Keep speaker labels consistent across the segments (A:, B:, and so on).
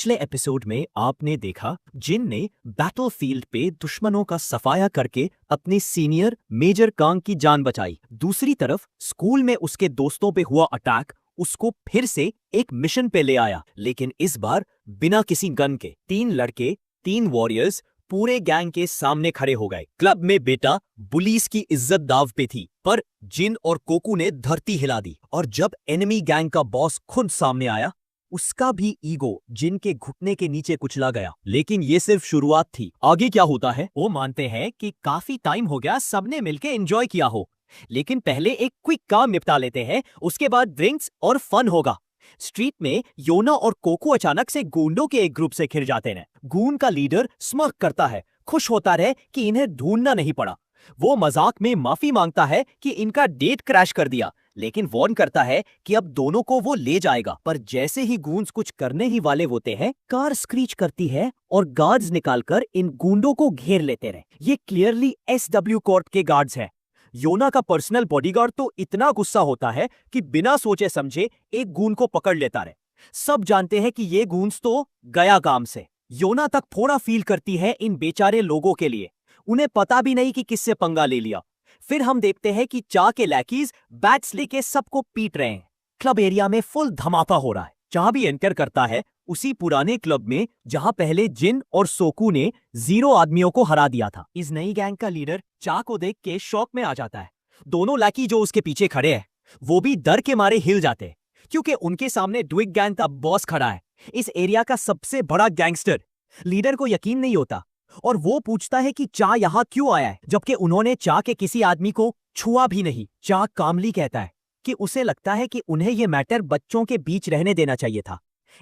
A: पिछले एपिसोड में आपने देखा जिन ने बैटलफील्ड पे दुश्मनों का सफाया करके अपने सीनियर मेजर कांग की जान बचाई। दूसरी तरफ स्कूल में उसके दोस्तों पे हुआ अटैक उसको फिर से एक मिशन पे ले आया, लेकिन इस बार बिना किसी गन के। 3 लड़के 3 वॉरियर्स पूरे गैंग के सामने खड़े हो गए। क्लब में बेटा बुलीज की इज्जत दाव पे थी, पर जिन और कोकू ने धरती हिला दी। और जब एनिमी गैंग का बॉस खुद सामने आया, उसका भी ईगो जिन के घुटने के नीचे कुचला गया। लेकिन ये सिर्फ शुरुआत थी, आगे क्या होता है वो मानते हैं कि काफी टाइम हो गया सबने मिलके एंजॉय किया हो, लेकिन पहले एक क्विक काम निपटा लेते हैं, उसके बाद ड्रिंक्स और फन होगा। स्ट्रीट में योना और कोको अचानक से गूंडों के एक ग्रुप से घिर जाते हैं। गूंड का लीडर स्मर्क करता है, खुश होता है कि इन्हें ढूंढना नहीं पड़ा। वो मजाक में माफी मांगता है कि इनका डेट क्रैश कर दिया, लेकिन वार्न करता है कि अब दोनों को वो ले जाएगा। पर जैसे ही गूंड्स कुछ करने ही वाले होते हैं, कार स्क्रीच करती है और गार्ड्स निकालकर इन गूंडों को घेर लेते रहे। ये क्लियरली एसडब्ल्यू कॉर्प के गार्ड्स हैं। योना का पर्सनल बॉडीगार्ड तो इतना गुस्सा होता है कि बिना सोचे समझे एक गूंड को पकड़ लेता रहे। सब जानते हैं कि ये गूंड्स तो गया काम से। योना तक थोड़ा फील करती है इन बेचारे लोगों के लिए, उन्हें पता भी नहीं कि किससे पंगा ले लिया। फिर हम देखते हैं कि चा के लैकीज बैट्स लेके सबको पीट रहे हैं। क्लब एरिया में फुल धमाका हो रहा है। चा भी एंटर करता है उसी पुराने क्लब में जहां पहले जिन और सोकू ने 0 आदमियों को हरा दिया था। इस नई गैंग का लीडर चा को देख के शॉक में आ जाता है। दोनों लैकी जो उसके पीछे खड़े हैं वो भी डर के मारे हिल जाते हैं, क्योंकि उनके सामने ड्विग गैंग का बॉस खड़ा है, इस एरिया का सबसे बड़ा गैंगस्टर। लीडर को यकीन नहीं होता और वो पूछता है कि चा यहां क्यों आया है, जबकि उन्होंने चा के किसी आदमी को छुआ भी नहीं। चा कामली कहता है कि उसे लगता है कि उन्हें यह मैटर बच्चों के बीच रहने देना चाहिए था।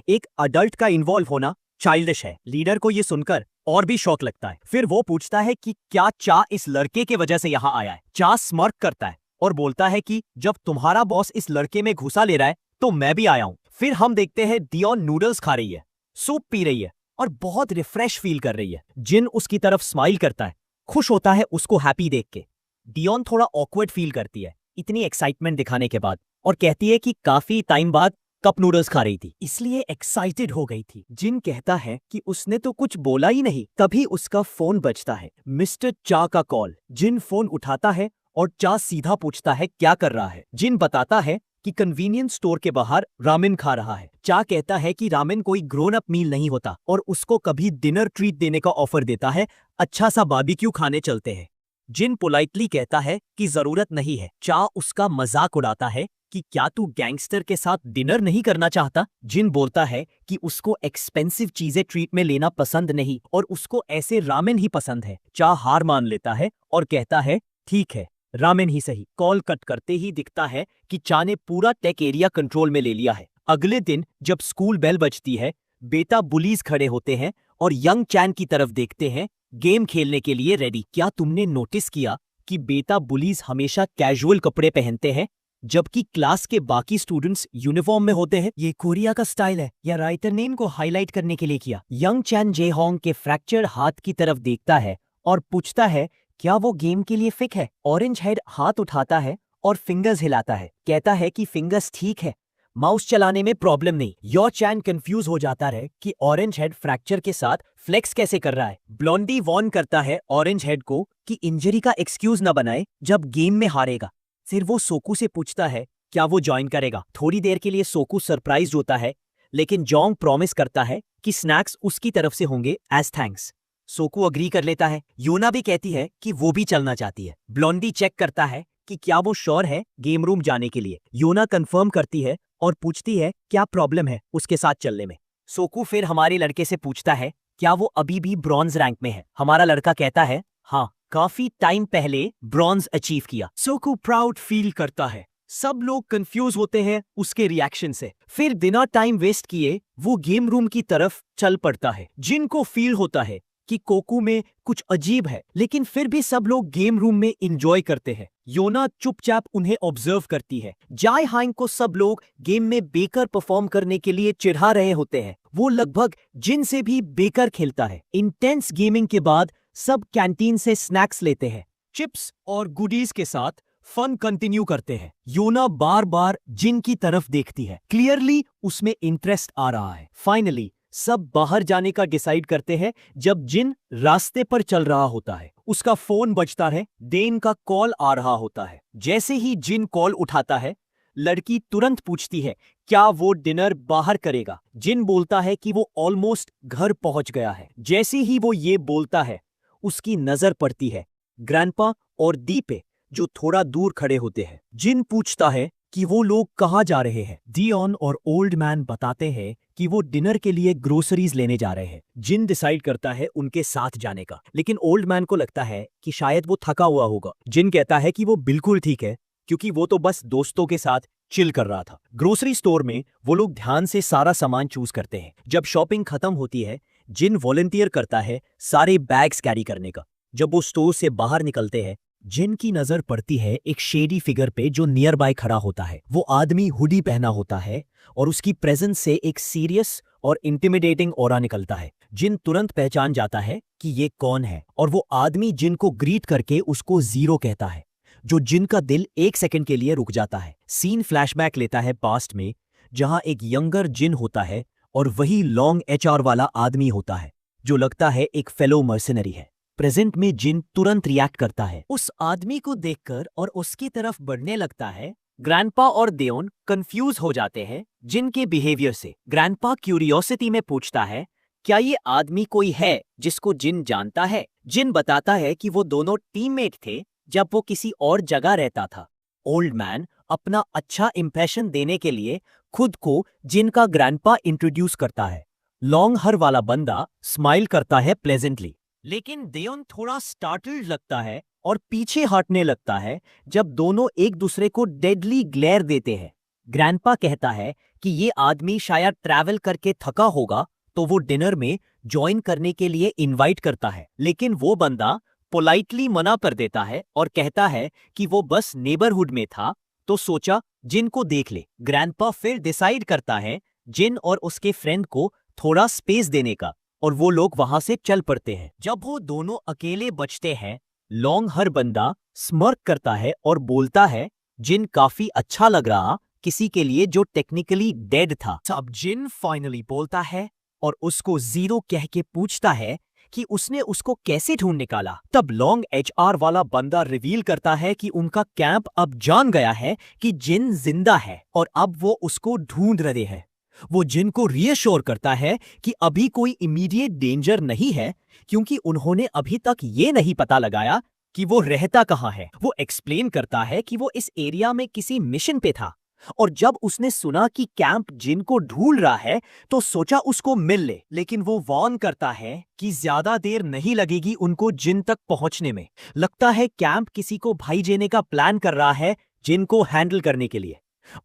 A: एक अडल्ट का इन्वॉल्व होना चाइल्डिश है। लीडर को यह सुनकर और भी शौक लगता है। फिर वो पूछता है कि क्या चा इस लड़के के वजह से यहां आया है। चा स्मर्क करता है और बोलता है कि जब तुम्हारा बॉस इस लड़के में घुसा ले रहा है तो मैं भी आया हूं। फिर हम देखते हैं डियोन नूडल्स खा रही है, सूप पी रही है और बहुत रिफ्रेश फील कर रही है। जिन उसकी तरफ स्माइल करता है, खुश होता है उसको हैप्पी देख के। डियोन थोड़ा ऑकवर्ड फील करती है इतनी एक्साइटमेंट दिखाने के बाद, और कहती है कि काफी टाइम बाद कप नूडल्स खा रही थी, इसलिए एक्साइटेड हो गई थी। जिन कहता है कि उसने तो कुछ बोला ही नहीं। तभी उसका फोन बजता है, मिस्टर चा का कॉल। जिन फोन उठाता है और चा सीधा पूछता है क्या कर रहा है। जिन बताता है कि कन्वीनियंस स्टोर के बाहर रामेन खा रहा है। चा कहता है कि रामेन कोई ग्रोन अप मील नहीं होता और उसको कभी डिनर ट्रीट देने का ऑफर देता है, अच्छा सा बारबेक्यू खाने चलते हैं। जिन पोलाइटली कहता है कि जरूरत नहीं है। चा उसका मजाक उड़ाता है कि क्या तू गैंगस्टर के साथ डिनर नहीं करना चाहता। जिन बोलता है कि उसको एक्सपेंसिव चीजें ट्रीट में लेना पसंद नहीं और उसको ऐसे रामेन ही पसंद है। चा हार मान लेता है और कहता है ठीक है, रामेन ही सही। कॉल कट करते ही दिखता है कि चा ने पूरा टेक एरिया कंट्रोल में ले लिया है। अगले दिन जब स्कूल बेल बजती है, बेटा बुलीज खड़े होते हैं और यंग चैन की तरफ देखते हैं, गेम खेलने के लिए रेडी। क्या तुमने नोटिस किया कि बेटा बुलीज हमेशा कैजुअल कपड़े पहनते हैं जबकि क्लास के बाकी स्टूडेंट्स यूनिफॉर्म में होते हैं? ये कोरिया का स्टाइल है या राइटर ने इनको हाईलाइट करने के लिए किया? यंग चैन जेहोंग के फ्रैक्चर हाथ की तरफ देखता है और पूछता है क्या वो गेम के लिए फिट है। ऑरेंज हेड हाथ उठाता है और फिंगर्स हिलाता है, कहता है कि फिंगर्स ठीक है, माउस चलाने में प्रॉब्लम नहीं। यो चैन कंफ्यूज हो जाता है कि ऑरेंज हेड फ्रैक्चर के साथ फ्लेक्स कैसे कर रहा है। ब्लॉन्डी वॉर्न करता है ऑरेंज हेड को कि इंजरी का एक्सक्यूज न बनाए जब गेम में हारेगा। फिर वो सोकू से पूछता है क्या वो ज्वाइन करेगा। थोड़ी देर के लिए सोकू सरप्राइज होता है, लेकिन जोंग प्रॉमिस करता है कि स्नैक्स उसकी तरफ से होंगे एज थैंक्स। सोकू अग्री कर लेता है। योना भी कहती है कि वो भी चलना चाहती है। ब्लॉन्डी चेक करता है कि क्या वो श्योर है गेम रूम जाने के लिए। योना कंफर्म करती है और पूछती है क्या प्रॉब्लम है उसके साथ चलने में। सोकू फिर हमारे लड़के से पूछता है क्या वो अभी भी ब्रॉन्ज रैंक में है। हमारा लड़का कहता है हाँ, काफी टाइम पहले ब्रॉन्ज अचीव किया। सोकू प्राउड फील करता है। सब लोग कंफ्यूज होते हैं उसके रिएक्शन से। फिर बिना टाइम वेस्ट किए वो गेम रूम की तरफ चल पड़ता है। जिनको फील होता है कि कोकू में कुछ अजीब है, लेकिन फिर भी सब लोग गेम रूम में एंजॉय करते हैं। योना चुपचाप उन्हें ऑब्जर्व करती है। जाय हांग को सब लोग गेम में बेकर परफॉर्म करने के लिए चिढ़ा रहे होते हैं। वो लगभग जिन से भी बेकर खेलता है। इंटेंस गेमिंग के बाद सब कैंटीन से स्नैक्स लेते हैं। चिप्स और गुडीज के साथ फन कंटिन्यू करते हैं। योना बार बार जिन की तरफ देखती है, क्लियरली उसमें इंटरेस्ट आ रहा है। फाइनली सब बाहर जाने का डिसाइड करते हैं जब जिन रास्ते पर चल रहा होता है। उसका फोन बजता है, डेन का कॉल आ रहा होता है। जैसे ही जिन कॉल उठाता है, लड़की तुरंत पूछती है क्या वो डिनर बाहर करेगा। जिन बोलता है कि वो ऑलमोस्ट घर पहुंच गया है। जैसे ही वो ये बोलता है, उसकी नजर पड़ती है ग्रैंडपा और दी पे, जो थोड़ा दूर खड़े होते हैं। जिन पूछता है कि वो लोग कहाँ जा रहे हैं। डियोन और ओल्ड मैन बताते हैं कि वो डिनर के लिए ग्रोसरीज लेने जा रहे हैं। जिन डिसाइड करता है उनके साथ जाने का, लेकिन ओल्ड मैन को लगता है कि शायद वो थका हुआ होगा। जिन कहता है कि वो बिल्कुल ठीक है, क्योंकि वो तो बस दोस्तों के साथ चिल कर रहा था। ग्रोसरी स्टोर में वो लोग ध्यान से सारा सामान चूज करते हैं। जब शॉपिंग खत्म होती है, जिन वॉलंटियर करता है सारे बैग्स कैरी करने का। जब वो स्टोर से बाहर निकलते हैं, जिन की नजर पड़ती है एक शेडी फिगर पे जो नियर बाय खड़ा होता है। वो आदमी हुडी पहना होता है और उसकी प्रेजेंस से एक सीरियस और इंटिमिडेटिंग ऑरा निकलता है। जिन तुरंत पहचान जाता है कि ये कौन है, और वो आदमी जिन को ग्रीट करके उसको जीरो कहता है, जो जिन का दिल एक सेकंड के लिए रुक जाता है। सीन फ्लैशबैक लेता है पास्ट में, जहां एक यंगर जिन होता है और वही लॉन्ग एचआर वाला आदमी होता है जो लगता है एक फेलो मर्सिनरी है। प्रेजेंट में जिन तुरंत रिएक्ट करता है उस आदमी को देखकर और उसकी तरफ बढ़ने लगता है। ग्रैंडपा और देओन कंफ्यूज हो जाते हैं जिन के बिहेवियर से। ग्रैंडपा क्यूरियोसिटी में पूछता है क्या ये आदमी कोई है जिसको जिन जानता है। जिन बताता है कि वो दोनों टीममेट थे जब वो किसी और जगह रहता था। ओल्ड मैन अपना अच्छा इंप्रेशन देने के लिए खुद को जिन का ग्रैंडपा इंट्रोड्यूस करता है। लॉन्ग हर वाला बंदा स्माइल करता है प्लेजेंटली, लेकिन देओन थोड़ा स्टार्टल्ड लगता है और पीछे हटने लगता है जब दोनों एक दूसरे को डेडली ग्लेयर देते हैं। ग्रैंडपा कहता है कि ये आदमी शायद ट्रैवल करके थका होगा, तो वो डिनर में ज्वाइन करने के लिए इनवाइट करता है, लेकिन वो बंदा पोलाइटली मना कर देता है और कहता है कि वो बस नेबरहुड में था तो सोचा जिन को देख ले। ग्रैंडपा फिर डिसाइड करता है जिन और उसके फ्रेंड को थोड़ा स्पेस देने का, और वो लोग वहां से चल पड़ते हैं। जब वो दोनों अकेले बचते हैं, लॉन्ग हर बंदा स्मर्क करता है और बोलता है जिन काफी अच्छा लग रहा किसी के लिए जो टेक्निकली डेड था। तब जिन फाइनली बोलता है और उसको जीरो कह के पूछता है कि उसने उसको कैसे ढूंढ निकाला। तब लॉन्ग एचआर वाला बंदा रिवील करता है कि उनका कैंप अब जान गया है कि जिन जिंदा है और अब वो उसको ढूंढ रहे हैं। वो जिन को रीअश्योर करता है कि अभी कोई इमीडिएट डेंजर नहीं है, क्योंकि उन्होंने अभी तक ये नहीं पता लगाया कि वो रहता कहाँ है। वो एक्सप्लेन करता है कि वो इस एरिया में किसी मिशन पे था, और जब उसने सुना कि कैंप जिन को ढूंढ रहा है तो सोचा उसको मिल ले। लेकिन वो वार्न करता है कि ज्यादा देर नहीं लगेगी उनको जिन तक पहुंचने में। लगता है कैंप किसी को भाई जेने का प्लान कर रहा है जिन को हैंडल करने के लिए,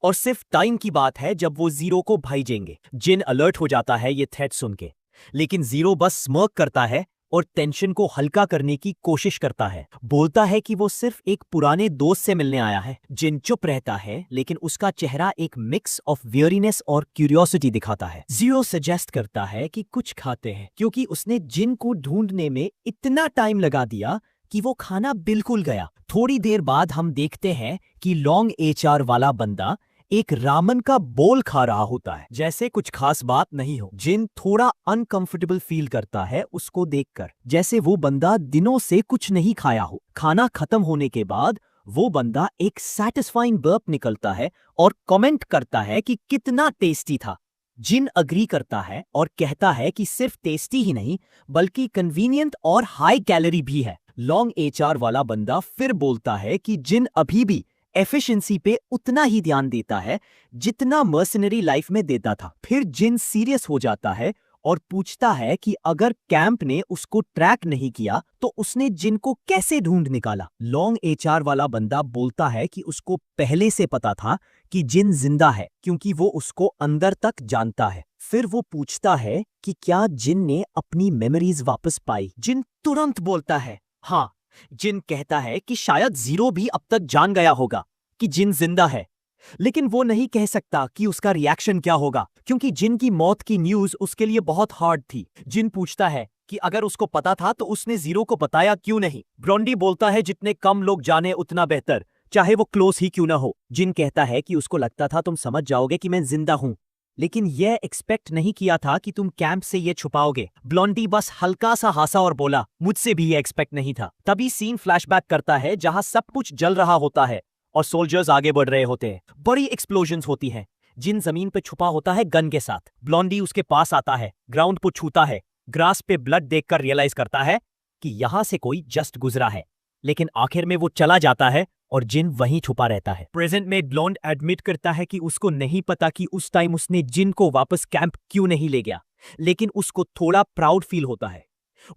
A: और सिर्फ टाइम की बात है जब वो जीरो को भाई जेंगे। जिन अलर्ट हो जाता है ये थ्रेट सुन के, लेकिन जीरो बस स्मर्क करता है और टेंशन को हल्का करने की कोशिश करता है। बोलता है कि वो सिर्फ एक पुराने दोस्त से मिलने आया है। जिन चुप रहता है, लेकिन उसका चेहरा एक मिक्स ऑफ वेयरीनेस और क्यूरियोसिटी दिखाता है। जीरो सजेस्ट करता है कि कुछ खाते हैं, क्योंकि उसने जिन को ढूंढने में इतना टाइम लगा दिया कि वो खाना बिल्कुल गया। थोड़ी देर बाद हम देखते हैं कि लॉन्ग एचआर वाला बंदा एक रामन का बोल खा रहा होता है, जैसे कुछ खास बात नहीं हो। जिन थोड़ा अनकंफर्टेबल फील करता है उसको देखकर, जैसे वो बंदा दिनों से कुछ नहीं खाया हो। खाना खत्म होने के बाद वो बंदा एक सैटिस्फाइंग बर्प निकलता है और कमेंट करता है कि कितना टेस्टी था। जिन अग्री करता है और कहता है कि सिर्फ टेस्टी ही नहीं बल्कि कन्वीनियंट और हाई कैलोरी भी है। लॉन्ग एचआर वाला बंदा फिर बोलता है कि जिन अभी भी एफिशिएंसी पे उतना ही ध्यान देता है जितना मर्सिनरी लाइफ में देता था। फिर जिन सीरियस हो जाता है और पूछता है कि अगर कैंप ने उसको ट्रैक नहीं किया तो उसने जिन को कैसे ढूंढ निकाला। लॉन्ग एचआर वाला बंदा बोलता है कि उसको पहले से पता था कि जिन जिंदा है, क्योंकि वो उसको अंदर तक जानता है। फिर वो पूछता है कि क्या जिन ने अपनी मेमोरीज वापस पाई। जिन तुरंत बोलता है हाँ। जिन कहता है कि शायद जीरो भी अब तक जान गया होगा कि जिन जिंदा है, लेकिन वो नहीं कह सकता कि उसका रिएक्शन क्या होगा, क्योंकि जिन की मौत की न्यूज उसके लिए बहुत हार्ड थी। जिन पूछता है कि अगर उसको पता था तो उसने जीरो को बताया क्यों नहीं। ब्रॉन्डी बोलता है जितने कम लोग जाने उतना बेहतर, चाहे वो क्लोज ही क्यों ना हो। जिन कहता है कि उसको लगता था तुम समझ जाओगे कि मैं जिंदा हूं, लेकिन यह एक्सपेक्ट नहीं किया था कि तुम कैंप से ये छुपाओगे। ब्लॉन्डी बस हल्का सा हंसा और बोला, मुझसे भी ये एक्सपेक्ट नहीं था। तभी सीन फ्लैशबैक करता है जहां सब कुछ जल रहा होता है और सोल्जर्स आगे बढ़ रहे होते हैं। बड़ी एक्सप्लोजन्स होती हैं। जिन जमीन पे छुपा होता है गन के साथ। ब्लॉन्डी उसके पास आता है, ग्राउंड को छूता है, ग्रास पे ब्लड देखकर रियलाइज करता है कि यहां से कोई जस्ट गुजरा है। लेकिन आखिर में वो चला जाता है और जिन वहीं छुपा रहता है। प्रेजेंट में ब्लॉन्ड एडमिट करता है कि उसको नहीं पता कि उस टाइम उसने जिन को वापस कैंप क्यों नहीं ले गया, लेकिन उसको थोड़ा प्राउड फील होता है।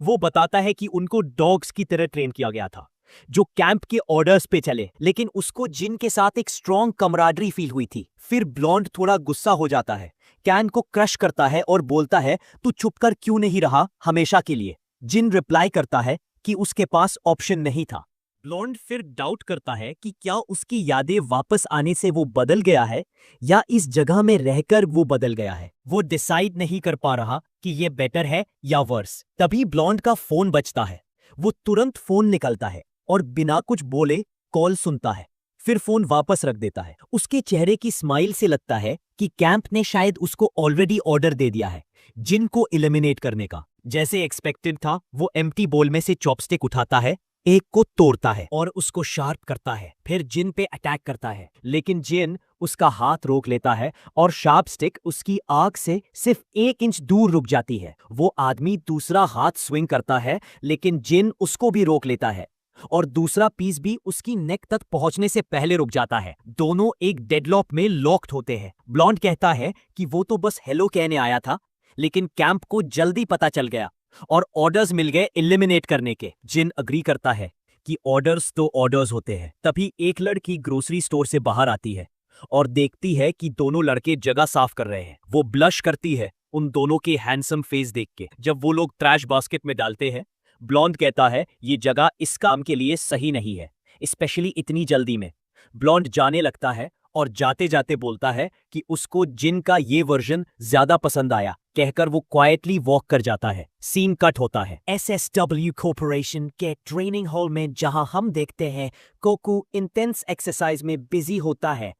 A: वो बताता है कि उनको डॉग्स की तरह ट्रेन किया गया था जो कैंप के ऑर्डर्स पे चले, लेकिन उसको जिन के साथ एक स्ट्रॉन्ग कमराडरी फील हुई थी। फिर ब्लॉन्ड थोड़ा गुस्सा हो जाता है, कैन को क्रश करता है और बोलता है, तू चुपकर क्यों नहीं रहा हमेशा के लिए। जिन रिप्लाई करता है कि उसके पास ऑप्शन नहीं था। ब्लॉन्ड फिर डाउट करता है कि क्या उसकी यादें वापस आने से वो बदल गया है या इस जगह में रहकर वो बदल गया है। वो डिसाइड नहीं कर पा रहा कि ये बेटर है या वर्स। तभी ब्लॉन्ड का फोन बजता है। वो तुरंत फोन निकलता है और बिना कुछ बोले कॉल सुनता है, फिर फोन वापस रख देता है। उसके चेहरे की स्माइल से लगता है कि कैंप ने शायद उसको ऑलरेडी ऑर्डर दे दिया है जिन को एलिमिनेट करने का। जैसे एक्सपेक्टेड था, वो एम्प्टी बोल में से चॉपस्टिक उठाता है, एक को तोड़ता है और उसको शार्प करता है, फिर जिन पे अटैक करता है। लेकिन जिन उसका हाथ रोक लेता है और शार्प स्टिक उसकी आंख से सिर्फ 1 इंच दूर रुक जाती है। वो आदमी दूसरा हाथ स्विंग करता है, लेकिन जिन उसको भी रोक लेता है और दूसरा पीस भी उसकी नेक तक पहुंचने से पहले रुक जाता है। दोनों एक डेडलॉक में लॉक्ड होते हैं। ब्लॉन्ड कहता है कि वो तो बस हेलो कहने आया था, लेकिन कैंप को जल्दी पता चल गया और ऑर्डर्स मिल गए एलिमिनेट करने के। जिन अग्री करता है कि ऑर्डर्स तो ऑर्डर्स होते हैं। तभी एक लड़की ग्रोसरी स्टोर से बाहर आती है और देखती है कि दोनों लड़के जगह साफ कर रहे हैं। वो ब्लश करती है उन दोनों के हैंडसम फेस देख के। जब वो लोग ट्रैश बास्केट में डालते हैं, ब्लॉन्ड कहता है ये जगह इस काम के लिए सही नहीं है, स्पेशली इतनी जल्दी में। ब्लॉन्ड जाने लगता है और जाते जाते बोलता है कि उसको जिन का ये वर्जन ज्यादा पसंद आया। कहकर वो क्वाइटली वॉक कर जाता है। सीन कट होता है SSW कॉर्पोरेशन के ट्रेनिंग हॉल में, जहां हम देखते हैं कोकू इंटेंस एक्सरसाइज में बिजी होता है।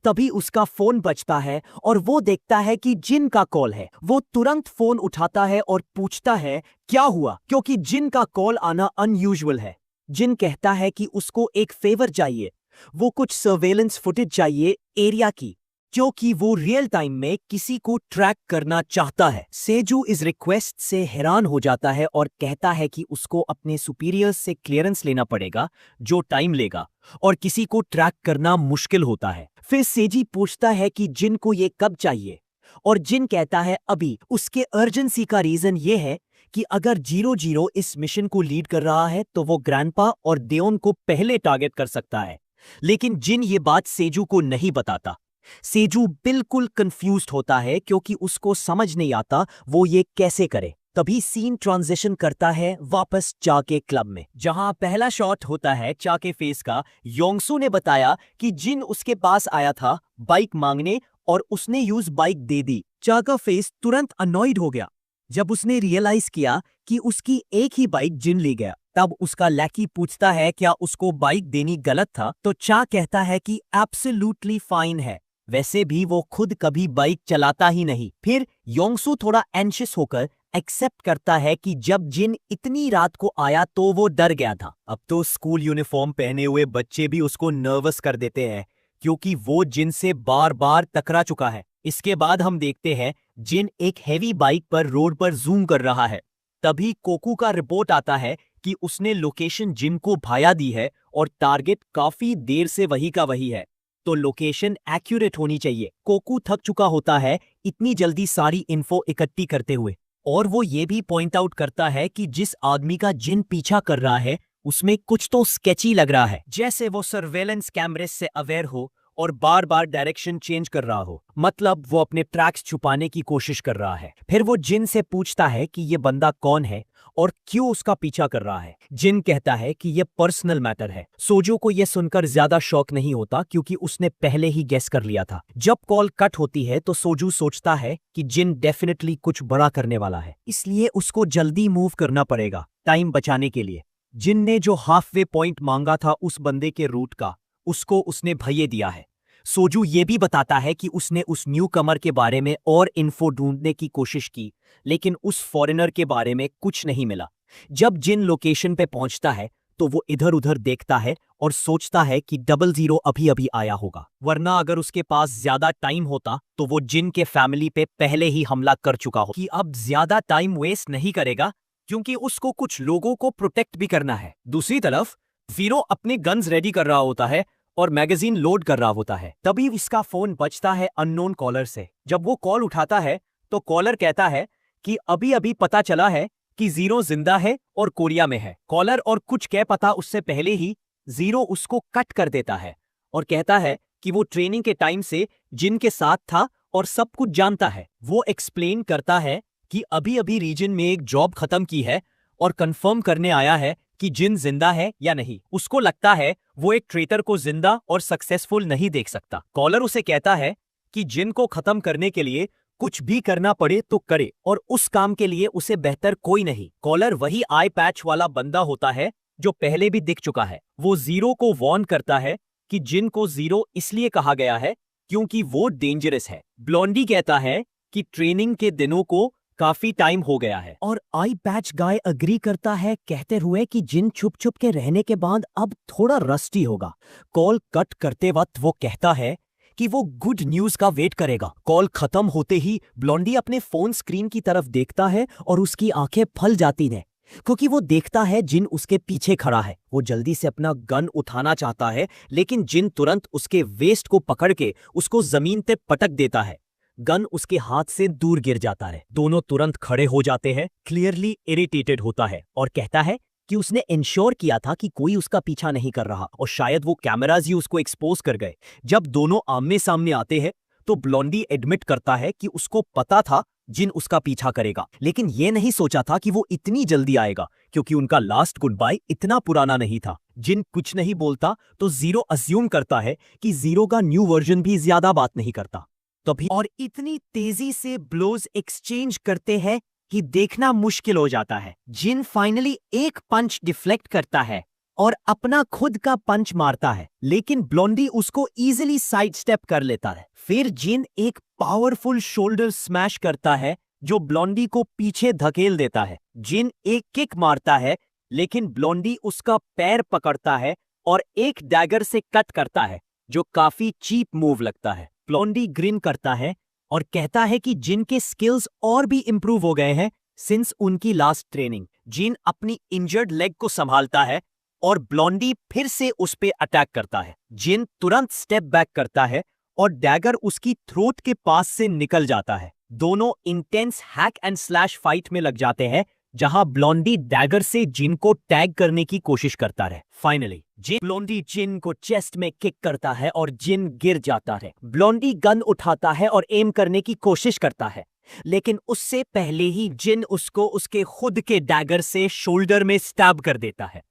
A: तभी उसका फोन बजता है और वो देखता है कि जिन का कॉल है। वो तुरंत फोन उठाता है और पूछता है क्या हुआ, क्योंकि जिन का कॉल आना अनयूजुअल है। जिन कहता है कि उसको एक फेवर चाहिए, वो कुछ सर्वेलेंस फुटेज चाहिए एरिया की, क्योंकि वो रियल टाइम में किसी को ट्रैक करना चाहता है। सेजू इस रिक्वेस्ट से हैरान हो जाता है और कहता है कि उसको अपने सुपीरियर्स से क्लियरेंस लेना पड़ेगा, जो टाइम लेगा और किसी को ट्रैक करना मुश्किल होता है। फिर सेजी पूछता है कि जिन को ये कब चाहिए और जिन कहता है अभी। उसके अर्जेंसी का रीजन ये है कि अगर 00 इस मिशन को लीड कर रहा है तो वो ग्रैंडपा और देओन को पहले टारगेट कर सकता है। लेकिन जिन ये बात सेजू को नहीं बताता। सेजू बिल्कुल कंफ्यूज्ड होता है क्योंकि उसको समझ नहीं आता वो ये कैसे करे। तभी सीन ट्रांजिशन करता है वापस चा के क्लब में, जहां पहला शॉट होता है चा के फेस का। योंगसू ने बताया कि जिन उसके पास आया था बाइक मांगने और उसने यूज बाइक दे दी। चा का फेस तुरंत अनॉयड हो गया जब उसने रियलाइज किया कि उसकी एक ही बाइक जिन ले गया। तब उसका लैकी पूछता है क्या उसको बाइक देनी गलत था, तो चा कहता है कि एब्सोल्युटली फाइन है, वैसे भी वो खुद कभी बाइक चलाता ही नहीं। फिर योंगसू थोड़ा एंशियस होकर एक्सेप्ट करता है कि जब जिन इतनी रात को आया तो वो डर गया था। अब तो स्कूल यूनिफॉर्म पहने हुए बच्चे भी उसको नर्वस कर देते हैं क्योंकि वो जिन से बार बार टकरा चुका है। इसके बाद हम देखते हैं जिन एक हैवी बाइक पर रोड पर जूम कर रहा है। तभी कोकू का रिपोर्ट आता है कि उसने लोकेशन जिन को भाया दी है और टारगेट काफी देर से वही का वही है, तो लोकेशन एक्यूरेट होनी चाहिए। कोकू थक चुका होता है इतनी जल्दी सारी इन्फो इकट्ठी करते हुए, और वो ये भी पॉइंट आउट करता है कि जिस आदमी का जिन पीछा कर रहा है उसमें कुछ तो स्केची लग रहा है, जैसे वो सर्वेलेंस कैमरे से अवेयर हो और बार बार डायरेक्शन चेंज कर रहा हो। मतलब वो अपने ट्रैक्स छुपाने की कोशिश कर रहा है। फिर वो जिन से पूछता है कि ये बंदा कौन है और क्यों उसका पीछा कर रहा है। जिन कहता है कि ये पर्सनल मैटर है। सोजो को यह सुनकर ज्यादा शौक नहीं होता क्योंकि उसने पहले ही गेस कर लिया था। जब कॉल कट होती है तो सोजू सोचता है कि जिन डेफिनेटली कुछ बड़ा करने वाला है, इसलिए उसको जल्दी मूव करना पड़ेगा टाइम बचाने के लिए। जिन ने जो हाफ वे पॉइंट मांगा था उस बंदे के रूट का, उसको उसने भैये दिया है। सोजू ये भी बताता है कि उसने उस न्यू कमर के बारे में और इन्फो ढूंढने की कोशिश की, लेकिन उस फॉरेनर के बारे में कुछ नहीं मिला। जब जिन लोकेशन पे पहुंचता है तो वो इधर उधर देखता है और सोचता है कि 00 अभी अभी आया होगा, वरना अगर उसके पास ज्यादा टाइम होता तो वो जिन के फैमिली पे पहले ही हमला कर चुका हो। कि अब ज्यादा टाइम वेस्ट नहीं करेगा क्योंकि उसको कुछ लोगों को प्रोटेक्ट भी करना है। दूसरी तरफ जीरो अपने गन्स रेडी कर रहा होता है और मैगजीन लोड कर रहा होता है। तभी इसका फोन बजता है अननोन कॉलर से। जब वो कॉल उठाता है तो कॉलर कहता है कि अभी अभी पता चला है कि जीरो जिंदा है और कोरिया में है। कॉलर और कुछ कह पता उससे पहले ही जीरो उसको कट कर देता है और कहता है कि वो ट्रेनिंग के टाइम से जिन के साथ था और सब कुछ जानता है। वो एक्सप्लेन करता है कि अभी अभी रीजन में एक जॉब खत्म की है और कंफर्म करने आया है कि जिन जिंदा है या नहीं। उसको लगता है वो एक ट्रेटर को जिंदा और सक्सेसफुल नहीं देख सकता। कॉलर उसे कहता है कि जिन को खत्म करने के लिए कुछ भी करना पड़े तो करे और उस काम के लिए उसे बेहतर कोई नहीं। कॉलर वही आई पैच वाला बंदा होता है जो पहले भी दिख चुका है। वो जीरो को वॉर्न करता है कि जिन को जीरो इसलिए कहा गया है क्योंकि वो डेंजरस है। ब्लॉन्डी कहता है कि ट्रेनिंग के दिनों को काफी टाइम हो गया है और आई पैच गाय अग्री करता है, कहते हुए कि जिन छुप छुप के रहने के बाद अब थोड़ा रस्टी होगा। कॉल कट करते वक्त वो कहता है कि वो गुड न्यूज का वेट करेगा। कॉल खत्म होते ही ब्लॉन्डी अपने फोन स्क्रीन की तरफ देखता है और उसकी आंखें फल जाती हैं क्योंकि वो देखता है जिन उसके पीछे खड़ा है। वो जल्दी से अपना गन उठाना चाहता है लेकिन जिन तुरंत उसके वेस्ट को पकड़ के उसको जमीन पे पटक देता है। गन उसके हाथ से दूर गिर जाता है। दोनों तुरंत खड़े हो जाते हैं। क्लियरली इरिटेटेड होता है और कहता है कि उसने इंश्योर किया था कि कोई उसका पीछा नहीं कर रहा और शायद वो कैमराज ही उसको एक्सपोज कर गए। जब दोनों आमने सामने आते हैं तो ब्लॉन्डी एडमिट करता है कि उसको पता था जिन उसका पीछा करेगा, लेकिन ये नहीं सोचा था कि वो इतनी जल्दी आएगा क्योंकि उनका लास्ट गुड बाय इतना पुराना नहीं था। जिन कुछ नहीं बोलता तो जीरो अज्यूम करता है कि जीरो का न्यू वर्जन भी ज्यादा बात नहीं करता। तभी और इतनी तेजी से ब्लोज एक्सचेंज करते हैं कि देखना मुश्किल हो जाता है। जिन फाइनली एक पंच डिफ्लेक्ट करता है और अपना खुद का पंच मारता है, लेकिन ब्लॉन्डी उसको इजीली साइड स्टेप कर लेता है। फिर जिन एक पावरफुल शोल्डर स्मैश करता है जो ब्लॉन्डी को पीछे धकेल देता है। जिन एक किक मारता है लेकिन ब्लॉन्डी उसका पैर पकड़ता है और एक डैगर से कट करता है जो काफी चीप मूव लगता है। ब्लॉन्डी ग्रिन करता है और कहता है कि जिन के स्किल्स और भी इंप्रूव हो गए हैं सिंस उनकी लास्ट ट्रेनिंग। जिन अपनी इंजर्ड लेग को संभालता है और ब्लॉन्डी फिर से उस पे अटैक करता है। जिन तुरंत स्टेप बैक करता है और डैगर उसकी थ्रोट के पास से निकल जाता है। दोनों intense hack and slash fight में लग जाते हैं जहां ब्लॉन्डी डैगर से जिन को टैग करने की कोशिश करता है। फाइनली ब्लॉन्डी जिन को चेस्ट में किक करता है और जिन गिर जाता है। ब्लॉन्डी गन उठाता है और एम करने की कोशिश करता है, लेकिन उससे पहले ही जिन उसको उसके खुद के डैगर से शोल्डर में स्टैब कर देता है।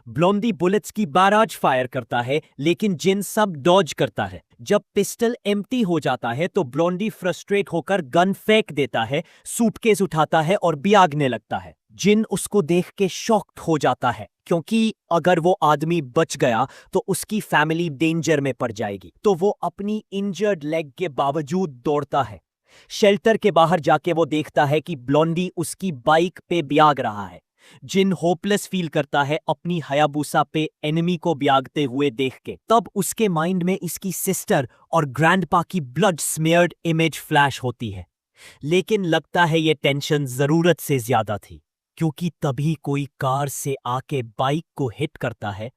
A: ब्लॉन्डी बुलेट्स की बाराज फायर करता है लेकिन जिन सब डॉज करता है। जब पिस्टल एम्प्टी हो जाता है तो ब्लॉन्डी फ्रस्ट्रेट होकर गन फेंक देता है, सूटकेस उठाता है और भागने लगता है। जिन उसको देख के शॉक्ड हो जाता है क्योंकि अगर वो आदमी बच गया तो उसकी फैमिली डेंजर में पड़ जाएगी। तो वो अपनी इंजर्ड लेग के बावजूद दौड़ता है। शेल्टर के बाहर जाके वो देखता है कि ब्लॉन्डी उसकी बाइक पे ब्याग रहा है। जिन होपलेस फील करता है अपनी हयाबूसा पे एनिमी को ब्यागते हुए देख के। तब उसके माइंड में इसकी सिस्टर और ग्रैंडपा की ब्लड स्मेयर्ड इमेज फ्लैश होती है, लेकिन लगता है ये टेंशन जरूरत से ज्यादा थी क्योंकि तभी कोई कार से आके बाइक को हिट करता है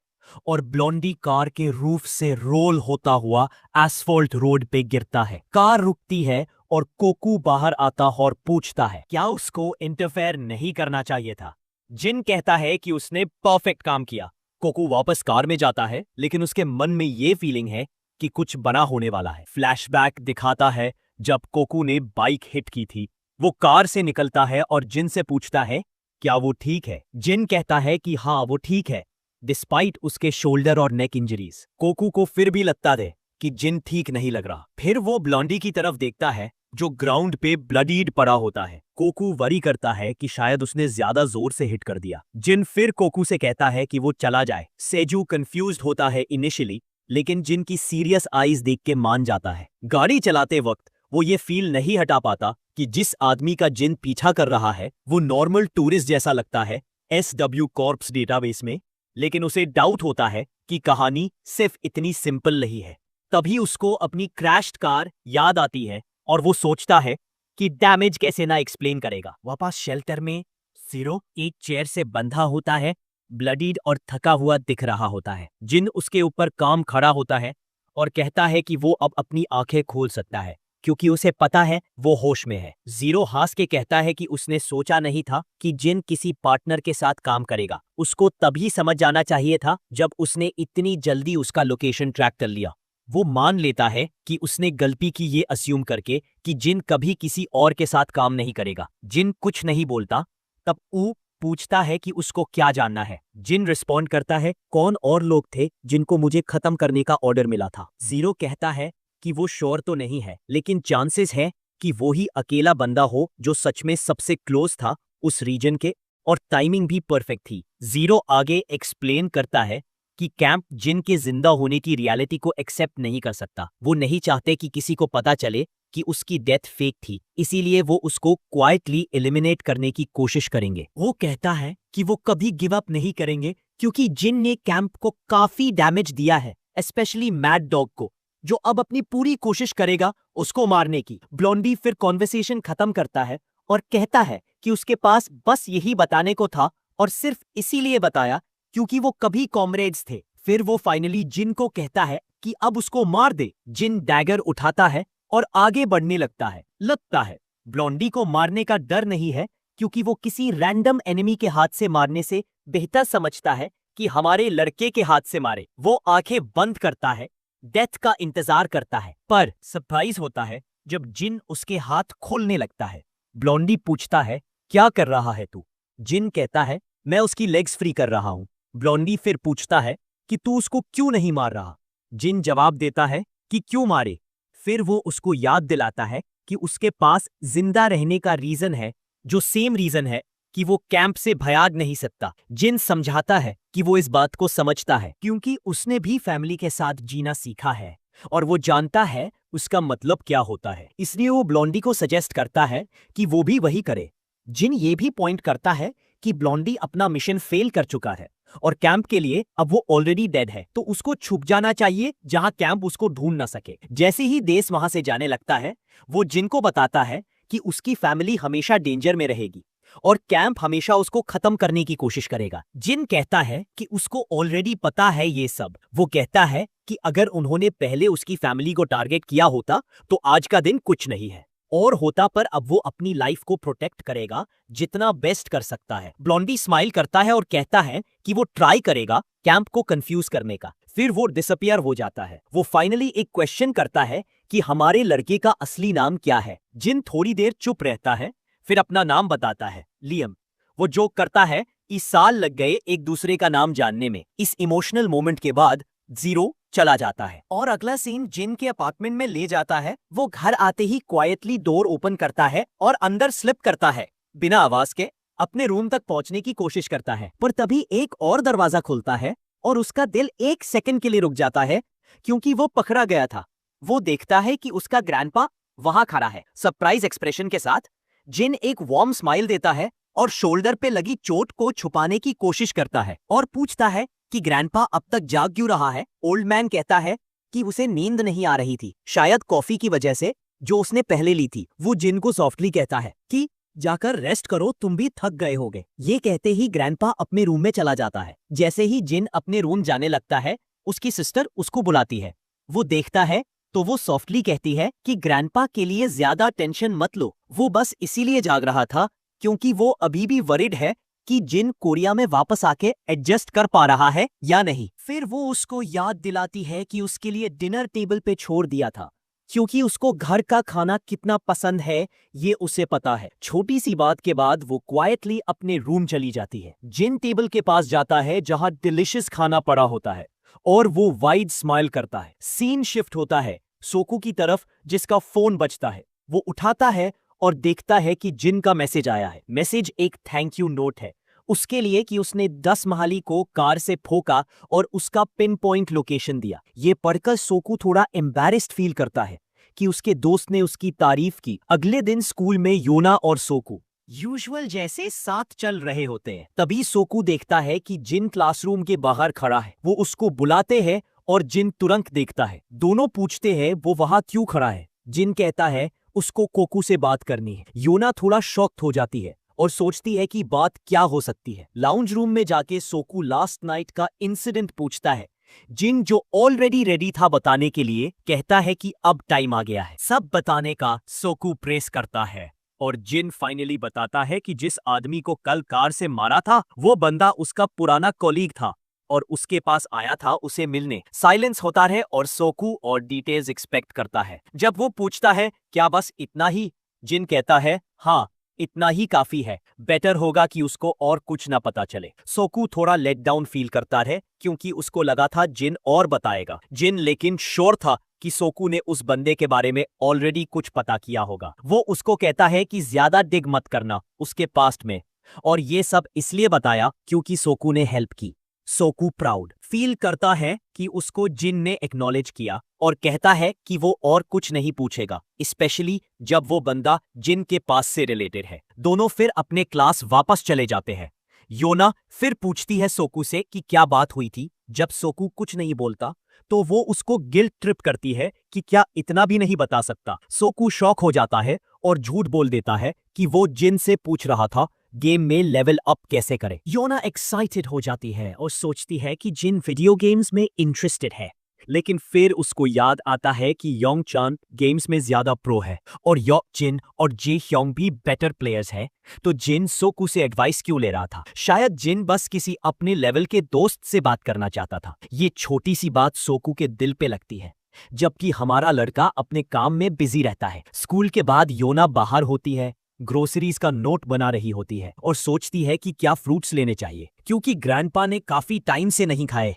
A: और ब्लॉन्डी कार के रूफ से रोल होता हुआ एस्फॉल्ट रोड पे गिरता है। कार रुकती है और कोकू बाहर आता और पूछता है क्या उसको इंटरफेयर नहीं करना चाहिए था। जिन कहता है कि उसने परफेक्ट काम किया। कोकू वापस कार में जाता है लेकिन उसके मन में ये फीलिंग है कि कुछ बना होने वाला है। फ्लैशबैक दिखाता है जब कोकू ने बाइक हिट की थी। वो कार से निकलता है और जिन से पूछता है क्या वो ठीक है। जिन कहता है कि हाँ वो ठीक है डिस्पाइट उसके शोल्डर और नेक इंजरीज। कोकू को फिर भी लगता है कि जिन ठीक नहीं लग रहा। फिर वो ब्लॉन्डी की तरफ देखता है जो ग्राउंड पे ब्लडीड पड़ा होता है। कोकू वरी करता है कि शायद उसने ज्यादा जोर से हिट कर दिया। जिन फिर कोकू से कहता है कि वो चला जाए। सेजू कंफ्यूज्ड होता है इनिशियली, लेकिन जिन की सीरियस आईज देख के मान जाता है। गाड़ी चलाते वक्त वो ये फील नहीं हटा पाता कि जिस आदमी का जिन पीछा कर रहा है वो नॉर्मल टूरिस्ट जैसा लगता है SW कॉर्प्स डेटाबेस में, लेकिन उसे डाउट होता है कि कहानी सिर्फ इतनी सिंपल नहीं है। तभी उसको अपनी क्रैश्ड कार याद आती है और वो सोचता है कि डैमेज कैसे ना एक्सप्लेन करेगा। वापस शेल्टर में ज़ीरो एक चेयर से बंधा होता है, ब्लडीड और थका हुआ दिख रहा होता है। जिन उसके ऊपर काम खड़ा होता है और कहता है कि वो अब अपनी आंखें खोल सकता है क्योंकि उसे पता है वो होश में है। ज़ीरो हंस के कहता है कि उसने सोचा नहीं था कि जिन किसी पार्टनर के साथ काम करेगा। उसको तभी समझ जाना चाहिए था जब उसने इतनी जल्दी उसका लोकेशन ट्रैक कर लिया। वो मान लेता है कि उसने गलती की ये अस्यूम करके कि जिन कभी किसी और के साथ काम नहीं करेगा। जिन कुछ नहीं बोलता। तब ऊ पूछता है कि उसको क्या जानना है। जिन रिस्पॉन्ड करता है, कौन और लोग थे जिनको मुझे खत्म करने का ऑर्डर मिला था। ज़ीरो कहता है कि वो श्योर तो नहीं है, लेकिन चांसेस है कि वो ही अकेला बंदा हो जो सच में सबसे क्लोज था उस रीजन के, और टाइमिंग भी परफेक्ट थी। ज़ीरो आगे एक्सप्लेन करता है कि कैंप जिन के जिंदा होने की रियलिटी को एक्सेप्ट नहीं कर सकता। वो नहीं चाहते कि किसी को पता चले कि उसकी डेथ फेक थी, इसीलिए वो उसको क्वाइटली एलिमिनेट करने की कोशिश करेंगे। वो कहता है कि वो कभी गिव अप नहीं करेंगे क्योंकि जिन ने कैंप को काफी डैमेज दिया है, स्पेशली मैड डॉग को, जो अब अपनी पूरी कोशिश करेगा उसको मारने की। ब्लॉन्डी फिर कॉन्वर्सेशन खत्म करता है और कहता है कि उसके पास बस यही बताने को था और सिर्फ इसीलिए बताया क्योंकि वो कभी कॉमरेड्स थे। फिर वो फाइनली जिन को कहता है कि अब उसको मार दे। जिन डैगर उठाता है और आगे बढ़ने लगता है ब्लॉन्डी को मारने का डर नहीं है क्योंकि वो किसी रैंडम एनिमी के हाथ से मारने से बेहतर समझता है कि हमारे लड़के के हाथ से मारे। वो आंखें बंद करता है, डेथ का इंतजार करता है, पर सरप्राइज होता है जब जिन उसके हाथ खोलने लगता है। ब्लॉन्डी पूछता है, क्या कर रहा है तू? जिन कहता है, मैं उसकी लेग्स फ्री कर रहा हूं। ब्लॉन्डी फिर पूछता है कि तू उसको क्यों नहीं मार रहा? जिन जवाब देता है कि क्यों मारे। फिर वो उसको याद दिलाता है कि उसके पास जिंदा रहने का रीजन है, जो सेम रीजन है कि वो कैंप से भाग नहीं सकता। जिन समझाता है कि वो इस बात को समझता है क्योंकि उसने भी फैमिली के साथ जीना सीखा है और वो जानता है उसका मतलब क्या होता है। इसलिए वो ब्लॉन्डी को सजेस्ट करता है कि वो भी वही करे। जिन ये भी पॉइंट करता है कि ब्लॉन्डी अपना मिशन फेल कर चुका है और कैंप के लिए अब वो ऑलरेडी डेड है, तो उसको छुप जाना चाहिए जहां कैंप उसको ढूंढ ना सके। जैसे ही देश वहां से जाने लगता है, वो जिन को बताता है कि उसकी फैमिली हमेशा डेंजर में रहेगी और कैंप हमेशा उसको खत्म करने की कोशिश करेगा। जिन कहता है कि उसको ऑलरेडी पता है ये सब। वो कहता है कि अगर उन्होंने पहले उसकी फैमिली को टारगेट किया होता तो आज का दिन कुछ नहीं है और होता, पर अब वो अपनी लाइफ को प्रोटेक्ट करेगा जितना बेस्ट कर सकता है। ब्लॉन्डी स्माइल करता है और कहता है कि वो ट्राई करेगा कैंप को कंफ्यूज करने का। फिर वो डिसअपियर हो जाता है। वो फाइनली एक क्वेश्चन करता है कि हमारे लड़के का असली नाम क्या है। जिन थोड़ी देर चुप रहता है, फिर अपना नाम बताता है, लियम। वो जोक करता है कि साल लग गए एक दूसरे का नाम जानने में। इस इमोशनल मोमेंट के बाद ज़ीरो चला जाता है और अगला सीन जिन के अपार्टमेंट में ले जाता है। वो घर आते ही क्वाइटली डोर ओपन करता है और अंदर स्लिप करता है। बिना आवाज के अपने रूम तक पहुंचने की कोशिश करता है, पर तभी एक और दरवाजा खुलता है और उसका दिल एक सेकंड के लिए रुक जाता है क्योंकि वो पकड़ा गया था। वो देखता है कि उसका ग्रैंडपा वहां खड़ा है, सरप्राइज एक्सप्रेशन के साथ। जिन एक वार्म स्माइल देता है और शोल्डर पे लगी चोट को छुपाने की कोशिश करता है और पूछता है कि ग्रैंडपा अब तक जाग क्यों रहा है। ओल्ड मैन कहता है कि उसे नींद नहीं आ रही थी, शायद कॉफी की वजह से जो उसने पहले ली थी। वो जिन को सॉफ्टली कहता है कि जाकर रेस्ट करो, तुम भी थक गए होगे। ये कहते ही ग्रैंडपा अपने रूम में चला जाता है। जैसे ही जिन अपने रूम जाने लगता है, उसकी सिस्टर उसको बुलाती है। वो देखता है तो वो सॉफ्टली कहती है कि ग्रैंडपा के लिए ज्यादा टेंशन मत लो, वो बस इसीलिए जाग रहा था क्योंकि वो अभी भी वरिड है कि जिन कोरिया में वापस आके एडजस्ट कर पा रहा है या नहीं। फिर वो उसको याद दिलाती है कि उसके लिए डिनर टेबल पे छोड़ दिया था क्योंकि उसको घर का खाना कितना पसंद है ये उसे पता है। छोटी सी बात के बाद वो क्वाइटली अपने रूम चली जाती है। जिन टेबल के पास जाता है जहां डिलिशियस खाना पड़ा होता है और वो वाइड स्माइल करता है। सीन शिफ्ट होता है सोकू की तरफ जिसका फोन बजता है। वो उठाता है और देखता है कि जिन का मैसेज आया है। मैसेज एक थैंक यू नोट है। उसके लिए कि उसने 10 महाली को कार से ठोका और उसका पिन पॉइंट लोकेशन दिया। ये पढ़कर सोकू थोड़ा एम्बैरेस्ड फील करता है कि उसके दोस्त ने उसकी तारीफ की। अगले दिन स्कूल में योना और सोकू यूजुअल जैसे साथ चल रहे होते हैं। तभी सोकू देखता है कि जिन क्लासरूम के बाहर खड़ा है। वो उसको बुलाते हैं और जिन तुरंत देखता है। दोनों पूछते हैं वो वहां क्यों खड़ा है। जिन कहता है उसको कोकू से बात करनी है। योना थोड़ा शॉक्ड हो जाती है और सोचती है कि बात क्या हो सकती है। लाउंज रूम में जाके सोकू लास्ट नाइट का इंसिडेंट पूछता है। जिन, जो ऑलरेडी रेडी था बताने के लिए, कहता है कि अब टाइम आ गया है सब बताने का। सोकू प्रेस करता है और जिन फाइनली बताता है कि जिस आदमी को कल कार से मारा था वो बंदा उसका पुराना कॉलीग था और उसके पास आया था उसे मिलने। साइलेंस होता है और सोकू और डिटेल्स एक्सपेक्ट करता है। जब वो पूछता है क्या बस इतना ही, जिन कहता है हाँ इतना ही काफी है, बेटर होगा कि उसको और कुछ ना पता चले। सोकू थोड़ा लेट डाउन फील करता है क्योंकि उसको लगा था जिन और बताएगा। जिन लेकिन श्योर था कि सोकू ने उस बंदे के बारे में ऑलरेडी कुछ पता किया होगा। वो उसको कहता है कि ज्यादा डिग मत करना उसके पास्ट में, और ये सब इसलिए बताया क्योंकि सोकू ने हेल्प की। सोकू प्राउड फील करता है कि उसको जिन ने एक्नॉलेज किया और कहता है कि वो और कुछ नहीं पूछेगा, स्पेशली जब वो बंदा जिन के पास से रिलेटेड है। दोनों फिर अपने क्लास वापस चले जाते हैं। योना फिर पूछती है सोकू से कि क्या बात हुई थी। जब सोकू कुछ नहीं बोलता तो वो उसको गिल्ट ट्रिप करती है कि क्या इतना भी नहीं बता सकता। सोकू शॉक हो जाता है और झूठ बोल देता है कि वो जिन से पूछ रहा था गेम में लेवल अप कैसे करे। योना एक्साइटेड हो जाती है और सोचती है कि जिन वीडियो गेम्स में इंटरेस्टेड है, लेकिन फिर उसको याद आता है कि योंग चान गेम्स में ज्यादा प्रो है और योक जिन और जे ह्योंग भी बेटर प्लेयर्स है। तो जिन सोकू से एडवाइस क्यों ले रहा था? शायद जिन बस किसी अपने लेवल के दोस्त से बात करना चाहता था। ये छोटी सी बात सोकू के दिल पे लगती है, जबकि हमारा लड़का अपने काम में बिजी रहता है। स्कूल के बाद योना बाहर होती है, ग्रोसरीज का नोट बना रही होती है और सोचती है कि क्या फ्रूट्स लेने चाहिए क्योंकि ग्रैंडपा ने काफी टाइम से नहीं खाए।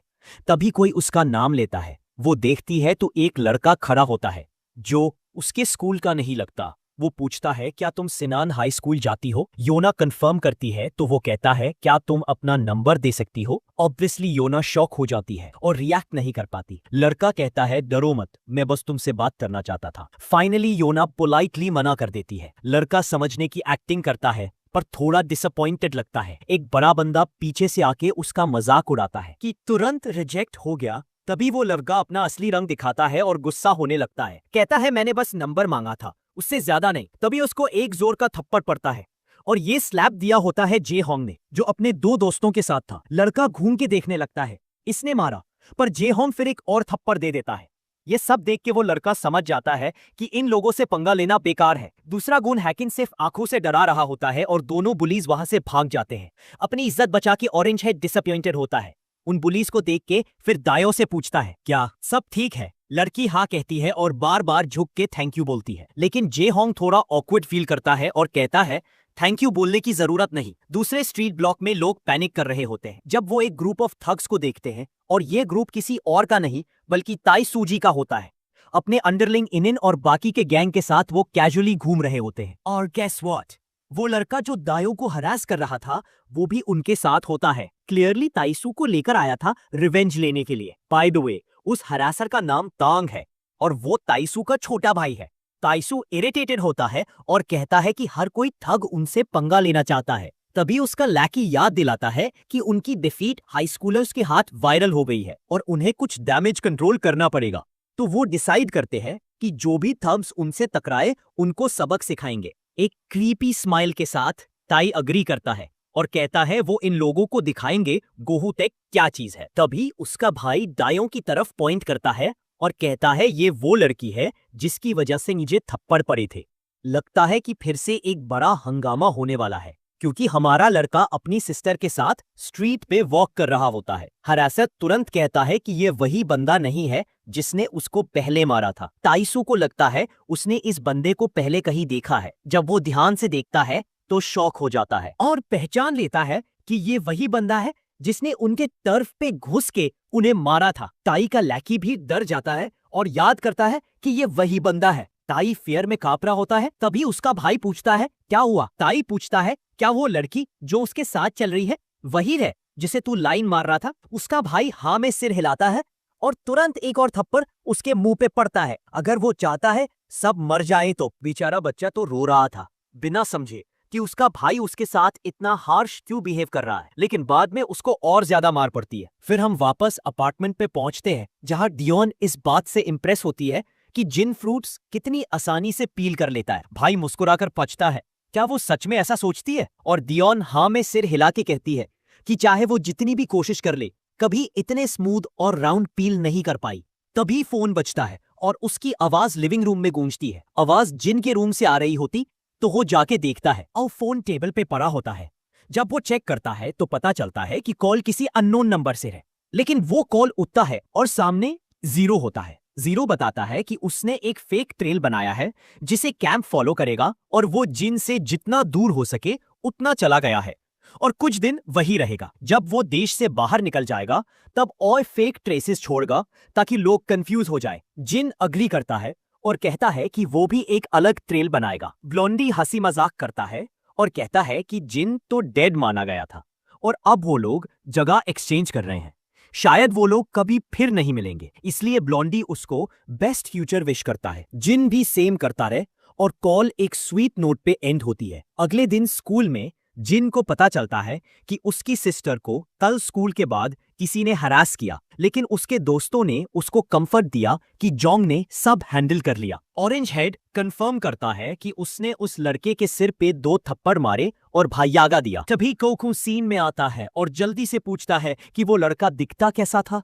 A: तभी कोई उसका नाम लेता है। वो देखती है तो एक लड़का खड़ा होता है जो उसके स्कूल का नहीं लगता। वो पूछता है क्या तुम सिनान हाई स्कूल जाती हो? योना कंफर्म करती है तो वो कहता है क्या तुम अपना नंबर दे सकती हो? ऑब्वियसली योना शॉक हो जाती है और रिएक्ट नहीं कर पाती। लड़का कहता है डरो मत, मैं बस तुमसे बात करना चाहता था। फाइनली योना पोलाइटली मना कर देती है। लड़का समझने की एक्टिंग करता है पर थोड़ा डिसअपॉइंटेड लगता है। एक बड़ा बंदा पीछे से आके उसका मजाक उड़ाता है कि तुरंत रिजेक्ट हो गया। तभी वो लड़का अपना असली रंग दिखाता है और गुस्सा होने लगता है। कहता है मैंने बस नंबर मांगा था, उससे ज्यादा नहीं। तभी उसको एक जोर का थप्पड़ पड़ता है और ये स्लैप दिया होता है जे होंग ने, जो अपने दो दोस्तों के साथ था। लड़का घूम के देखने लगता है, इसने मारा, पर जे होंग फिर एक और थप्पड़ दे देता है। ये सब देख के वो लड़का समझ जाता है कि इन लोगों से पंगा लेना बेकार है। दूसरा गुण हैकिन सिर्फ आंखों से डरा रहा होता है और दोनों बुलीज वहां से भाग जाते हैं। अपनी इज्जत बचा के ऑरेंज हेड डिसअपॉइंटेड होता है। उन बुलीज को देख के फिर दायो से पूछता है क्या सब ठीक है? लड़की हाँ कहती है और बार बार झुक के थैंक यू बोलती है। लेकिन जे होंग थोड़ा ऑकवर्ड फील करता है और कहता है थैंक यू बोलने की जरूरत नहीं। दूसरे स्ट्रीट ब्लॉक में लोग पैनिक कर रहे होते हैं जब वो एक ग्रुप ऑफ थग्स को देखते हैं और ये ग्रुप किसी और का नहीं बल्कि ताई सूजी का होता है। अपने अंडरलिंग इनिन और बाकी के गैंग के साथ वो कैजुअली घूम रहे होते हैं। और गेस व्हाट, वो लड़का जो दायो को हरास कर रहा था वो भी उनके साथ होता है। क्लियरली ताइसू को लेकर आया था रिवेंज लेने के लिए। बाय द वे, उस हरासर का नाम तांग है और वो ताइसू का छोटा भाई है। ताइसू इरिटेटेड होता है और कहता है कि हर कोई ठग उनसे पंगा लेना चाहता है। तभी उसका लैकी याद दिलाता है कि उनकी डिफीट हाई स्कूलर्स के हाथ वायरल हो गई है और उन्हें कुछ डैमेज कंट्रोल करना पड़ेगा। तो वो डिसाइड करते हैं कि जो भी थग्स उनसे टकराए उनको सबक सिखाएंगे। एक क्रीपी स्माइल के साथ ताई अग्री करता है और कहता है वो इन लोगों को दिखाएंगे गोहू टेक क्या चीज है। तभी उसका भाई दायों की तरफ पॉइंट करता है और कहता है ये वो लड़की है जिसकी वजह से मुझे थप्पड़ पड़े थे। लगता है कि फिर से एक बड़ा हंगामा होने वाला है क्योंकि हमारा लड़का अपनी सिस्टर के साथ स्ट्रीट पे वॉक कर रहा होता है। हरासत तुरंत कहता है कि ये वही बंदा नहीं है जिसने उसको पहले मारा था। ताइसू को लगता है उसने इस बंदे को पहले कहीं देखा है। जब वो ध्यान से देखता है तो शॉक हो जाता है और पहचान लेता है कि ये वही बंदा है जिसने उनके टर्फ पे घुस के उन्हें मारा था। ताई का लैकी भी डर जाता है और याद करता है कि ये वही बंदा है। ताई फेयर में कांप रहा होता है। तभी उसका भाई पूछता है क्या हुआ। ताई पूछता है क्या वो लड़की जो उसके साथ चल रही है वही है जिसे तू लाइन मार रहा था। उसका भाई हाँ में सिर हिलाता है और तुरंत एक और थप्पड़ उसके मुंह पे पड़ता है। अगर वो चाहता है सब मर जाए तो। बेचारा बच्चा तो रो रहा था बिना समझे कि उसका भाई उसके साथ इतना हार्श क्यों बिहेव कर रहा है, लेकिन बाद में उसको और ज्यादा मार पड़ती है। फिर हम वापस अपार्टमेंट पे पहुंचते हैं जहां डियोन इस बात से इंप्रेस होती है कि जिन फ्रूट्स कितनी आसानी से पील कर लेता है। भाई मुस्कुराकर पूछता है क्या वो सच में ऐसा सोचती है, और डियोन हाँ में सिर हिला के कहती है कि चाहे वो जितनी भी कोशिश कर ले कभी इतने स्मूथ और राउंड पील नहीं कर पाई। तभी फोन बजता है और उसकी आवाज लिविंग रूम में गूंजती है। आवाज जिन के रूम से आ रही होती तो वो जाके देखता है और फोन टेबल पे पड़ा होता है। जब वो चेक करता है तो पता चलता है कि कॉल किसी अननोन नंबर से है, लेकिन वो कॉल उठता है और सामने जीरो होता है। जीरो बताता है कि उसने एक फेक ट्रेल बनाया है जिसे कैंप फॉलो करेगा और वो जिन से जितना दूर हो सके उतना चला गया है और कुछ दिन वही रहेगा। जब वो देश से बाहर निकल जाएगा तब और फेक ट्रेसेस छोड़ेगा ताकि लोग कंफ्यूज हो जाए। जिन अग्री करता है और कहता है कि वो भी एक अलग ट्रेल बनाएगा। ब्लोंडी हंसी मजाक करता है और कहता है कि जिन तो डेड माना गया था और अब वो लोग जगह एक्सचेंज कर रहे हैं, शायद वो लोग कभी फिर नहीं मिलेंगे। इसलिए ब्लोंडी उसको बेस्ट फ्यूचर विश करता है। जिन भी सेम करता रहे और कॉल एक स्वीट नोट पे एंड होती है। अगले दिन स्कूल में जिन को पता चलता है कि उसकी सिस्टर को कल स्कूल के बाद किसी ने हरास किया, लेकिन उसके दोस्तों ने उसको कंफर्ट दिया कि जोंग ने सब हैंडल कर लिया। ऑरेंज हेड कंफर्म करता है कि उसने उस लड़के के सिर पे 2 थप्पड़ मारे और भाईयागा दिया। तभी कोकू सीन में आता है और जल्दी से पूछता है कि वो लड़का दिखता कैसा था।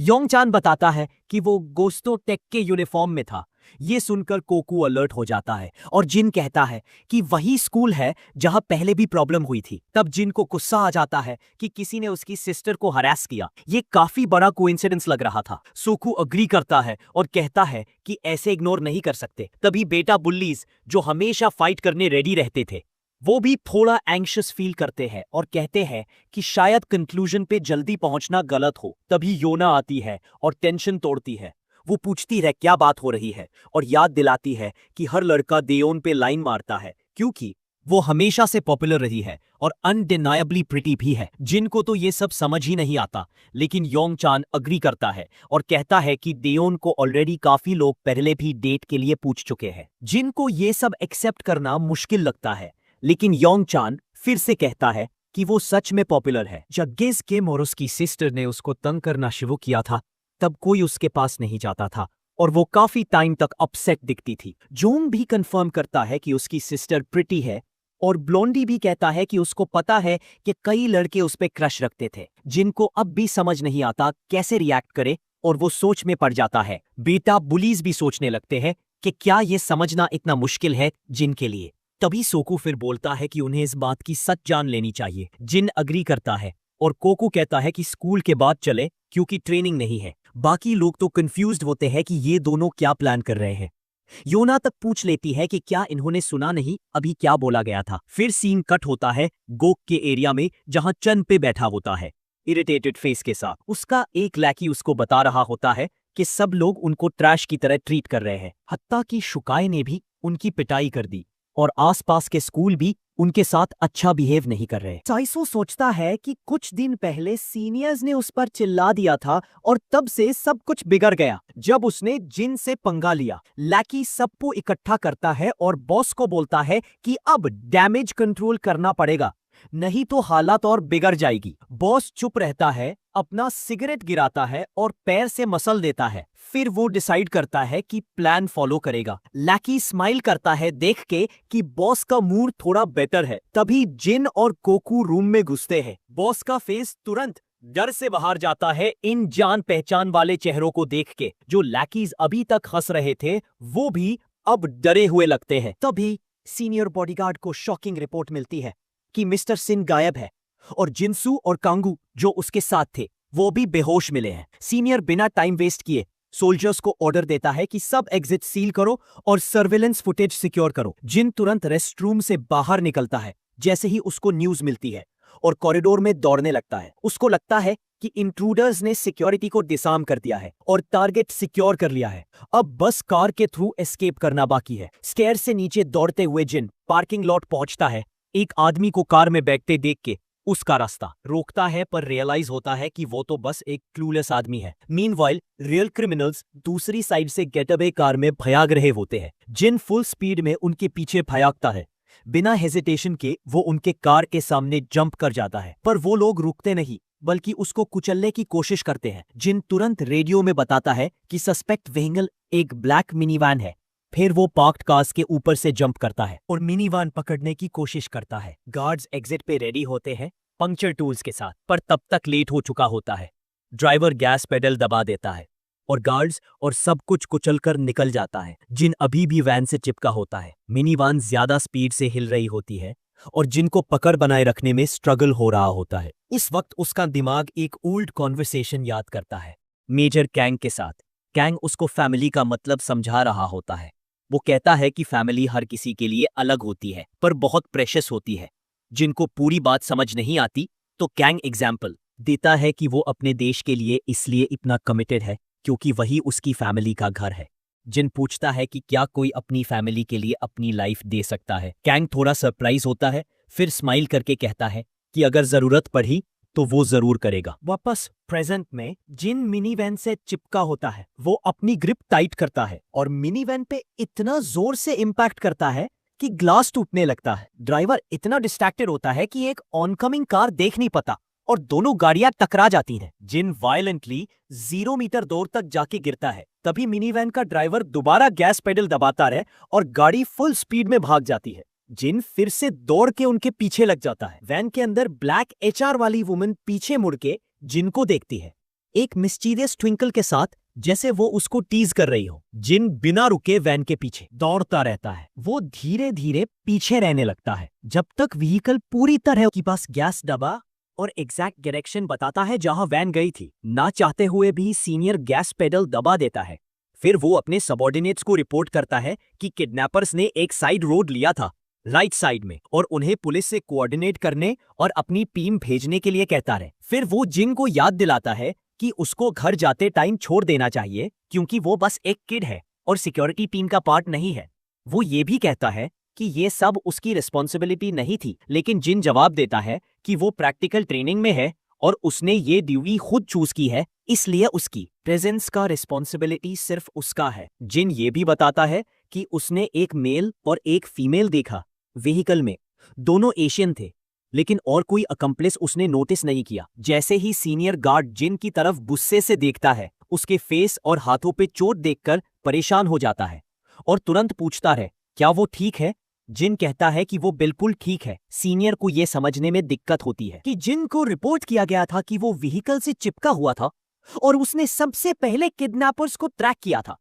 A: योंगचान बताता है कि वो गोस्तो टेक के यूनिफॉर्म में था। ये सुनकर कोकू अलर्ट हो जाता है और जिन कहता है कि वही स्कूल है जहां पहले भी प्रॉब्लम हुई थी। तब जिन को गुस्सा आ जाता है कि किसी ने उसकी सिस्टर को हरास किया। ये काफी बड़ा कोइंसिडेंस लग रहा था। सोकू अग्री करता है और कहता है कि ऐसे इग्नोर नहीं कर सकते। तभी बेटा बुल्लीज जो हमेशा फाइट करने रेडी रहते थे वो भी थोड़ा एंग्शियस फील करते हैं और कहते हैं कि शायद कंक्लूजन पे जल्दी पहुंचना गलत हो। तभी योना आती है और टेंशन तोड़ती है। वो पूछती है क्या बात हो रही है और याद दिलाती है कि हर लड़का देओन पे लाइन मारता है क्योंकि वो हमेशा से पॉपुलर रही है और अनडिनायबली प्रिटी भी है। जिनको तो ये सब समझ ही नहीं आता, लेकिन योंगचान अग्री करता है और कहता है कि देओन को ऑलरेडी काफी लोग पहले भी डेट के लिए पूछ चुके हैं। जिनको ये सब एक्सेप्ट करना मुश्किल लगता है, लेकिन योंगचान फिर से कहता है कि वो सच में पॉपुलर है। जब गेज केम और उसकी सिस्टर ने उसको तंग करना शुरू किया था तब कोई उसके पास नहीं जाता था और वो काफी टाइम तक अपसेट दिखती थी। जोंग भी कंफर्म करता है कि उसकी सिस्टर प्रिटी है और ब्लोंडी भी कहता है कि उसको पता है कि कई लड़के उस पे क्रश रखते थे। जिनको अब भी समझ नहीं आता कैसे रिएक्ट करे और वो सोच में पड़ जाता है। बेटा बुलीज भी सोचने लगते हैं कि क्या ये समझना इतना मुश्किल है जिनके लिए। तभी सोकू फिर बोलता है कि उन्हें इस बात की सच जान लेनी चाहिए। जिन अग्री करता है और कोकू कहता है कि स्कूल के बाद चले क्योंकि ट्रेनिंग नहीं है। बाकी लोग तो कंफ्यूज्ड होते हैं कि ये दोनों क्या प्लान कर रहे हैं। योना तक पूछ लेती है कि क्या इन्होंने सुना नहीं अभी क्या बोला गया था। फिर सीन कट होता है गोक के एरिया में जहां चन पे बैठा होता है इरिटेटेड फेस के साथ। उसका एक लैकी उसको बता रहा होता है कि सब लोग उनको ट्रैश की तरह ट्रीट कर रहे हैं। हत्ता की शुकाई ने भी उनकी पिटाई कर दी और आसपास के स्कूल भी उनके साथ अच्छा बिहेव नहीं कर रहे। चाइसो सोचता है कि कुछ दिन पहले सीनियर्स ने उस पर चिल्ला दिया था और तब से सब कुछ बिगड़ गया जब उसने जिन से पंगा लिया। लैकी सबको इकट्ठा करता है और बॉस को बोलता है कि अब डैमेज कंट्रोल करना पड़ेगा, नहीं तो हालत और बिगड़ जाएगी। बॉस चुप रहता है, अपना सिगरेट गिराता है और पैर से मसल देता है। फिर वो डिसाइड करता है कि प्लान फॉलो करेगा। लैकी स्माइल करता है देख के कि बॉस का मूड थोड़ा बेटर है। तभी जिन और कोकू रूम में घुसते हैं। बॉस का फेस तुरंत डर से बाहर जाता है इन जान पहचान वाले चेहरों को देख के। जो लैकीज अभी तक हंस रहे थे वो भी अब डरे हुए लगते हैं। तभी सीनियर बॉडीगार्ड को शॉकिंग रिपोर्ट मिलती है कि मिस्टर सिन गायब है और जिनसू और कांगू जो उसके साथ थे वो भी बेहोश मिले हैं। सीनियर बिना टाइम वेस्ट किए सोल्जर्स को ऑर्डर देता है कि सब एग्जिट सील करो और सर्विलेंस फुटेज सिक्योर करो। जिन तुरंत रेस्टरूम से बाहर निकलता है जैसे ही उसको न्यूज मिलती है और कॉरिडोर में दौड़ने लगता है। उसको लगता है कि इंट्रूडर्स ने सिक्योरिटी को डिसआर्म कर दिया है और टारगेट सिक्योर कर लिया है। अब बस कार के थ्रू एस्केप करना बाकी है। स्टेयर से नीचे दौड़ते हुए जिन पार्किंग लॉट पहुंचता है। एक आदमी को कार में बैठते देख के उसका रास्ता रोकता है, पर रियलाइज होता है कि वो तो बस एक क्लूलेस आदमी है। मीनवाइल रियल क्रिमिनल्स दूसरी साइड से गेटअवे कार में भयाग रहे होते हैं। जिन फुल स्पीड में उनके पीछे भयागता है। बिना हेजिटेशन के वो उनके कार के सामने जंप कर जाता है, पर वो लोग रुकते नहीं बल्कि उसको कुचलने की कोशिश करते हैं। जिन तुरंत रेडियो में बताता है कि सस्पेक्ट व्हीकल एक ब्लैक मिनीवैन है। फिर वो पार्क्ड कार्स के ऊपर से जंप करता है और मिनीवैन पकड़ने की कोशिश करता है। गार्ड्स एग्जिट पे रेडी होते हैं पंक्चर टूल्स के साथ, पर तब तक लेट हो चुका होता है। ड्राइवर गैस पेडल दबा देता है और गार्ड्स और सब कुछ कुचलकर निकल जाता है। जिन अभी भी वैन से चिपका होता है। मिनीवैन ज्यादा स्पीड से हिल रही होती है और जिनको पकड़ बनाए रखने में स्ट्रगल हो रहा होता है। इस वक्त उसका दिमाग एक ओल्ड कॉन्वर्सेशन याद करता है मेजर कैंग के साथ। कैंग उसको फैमिली का मतलब समझा रहा होता है। वो कहता है कि फैमिली हर किसी के लिए अलग होती है, पर बहुत प्रेशियस होती है। जिनको पूरी बात समझ नहीं आती तो कैंग एग्जाम्पल देता है कि वो अपने देश के लिए इसलिए इतना कमिटेड है क्योंकि वही उसकी फैमिली का घर है। जिन पूछता है कि क्या कोई अपनी फैमिली के लिए अपनी लाइफ दे सकता है। कैंग थोड़ा सरप्राइज होता है, फिर स्माइल करके कहता है कि अगर जरूरत पड़ी तो वो जरूर करेगा। वापस प्रेजेंट में जिन मिनीवैन से चिपका होता है वो अपनी ग्रिप टाइट करता है और मिनीवैन पे इतना जोर से इंपैक्ट करता है कि ग्लास टूटने लगता है। ड्राइवर इतना डिस्ट्रैक्टेड होता है कि एक ऑनकमिंग कार देख नहीं पाता और दोनों गाड़ियां टकरा जाती हैं। जिन वायलेंटली 0 मीटर दूर तक जाके गिरता है। तभी मिनीवैन का ड्राइवर दोबारा गैस पेडल दबाता है और गाड़ी फुल स्पीड में भाग जाती है। जिन फिर से दौड़ के उनके पीछे लग जाता है। वैन के अंदर ब्लैक एचआर वाली वुमन पीछे मुड़ के जिन को देखती है, एक मिस्टीरियस ट्विंकल के साथ, जैसे वो उसको टीज कर रही हो। जिन बिना रुके वैन के पीछे दौड़ता रहता है। वो धीरे धीरे पीछे रहने लगता है जब तक व्हीकल पूरी तरह के पास गैस दबा और एग्जैक्ट डायरेक्शन बताता है जहां वैन गई थी। ना चाहते हुए भी सीनियर गैस पेडल दबा देता है। फिर वो अपने सबऑर्डिनेट्स को रिपोर्ट करता है कि किडनैपर्स ने एक साइड रोड लिया था राइट साइड में और उन्हें पुलिस से कोऑर्डिनेट करने और अपनी टीम भेजने के लिए कहता है। फिर वो जिन को याद दिलाता है कि उसको घर जाते टाइम छोड़ देना चाहिए क्योंकि वो बस एक किड है और सिक्योरिटी टीम का पार्ट नहीं है। वो ये भी कहता है कि ये सब उसकी रिस्पॉन्सिबिलिटी नहीं थी, लेकिन जिन जवाब देता है कि वो प्रैक्टिकल ट्रेनिंग में है और उसने ये ड्यूटी खुद चूज की है, इसलिए उसकी प्रेजेंस का रिस्पॉन्सिबिलिटी सिर्फ उसका है। जिन ये भी बताता है कि उसने एक मेल और एक फीमेल देखा व्हीकल में। दोनों एशियन थे, लेकिन और कोई अकम्प्लिस उसने नोटिस नहीं किया। जैसे ही सीनियर गार्ड जिन की तरफ गुस्से से देखता है, उसके फेस और हाथों पे चोट देखकर परेशान हो जाता है और तुरंत पूछता है क्या वो ठीक है। जिन कहता है कि वो बिल्कुल ठीक है। सीनियर को यह समझने में दिक्कत होती है कि जिन को रिपोर्ट किया गया था कि वो व्हीकल से चिपका हुआ था और उसने सबसे पहले किडनैपर्स को ट्रैक किया था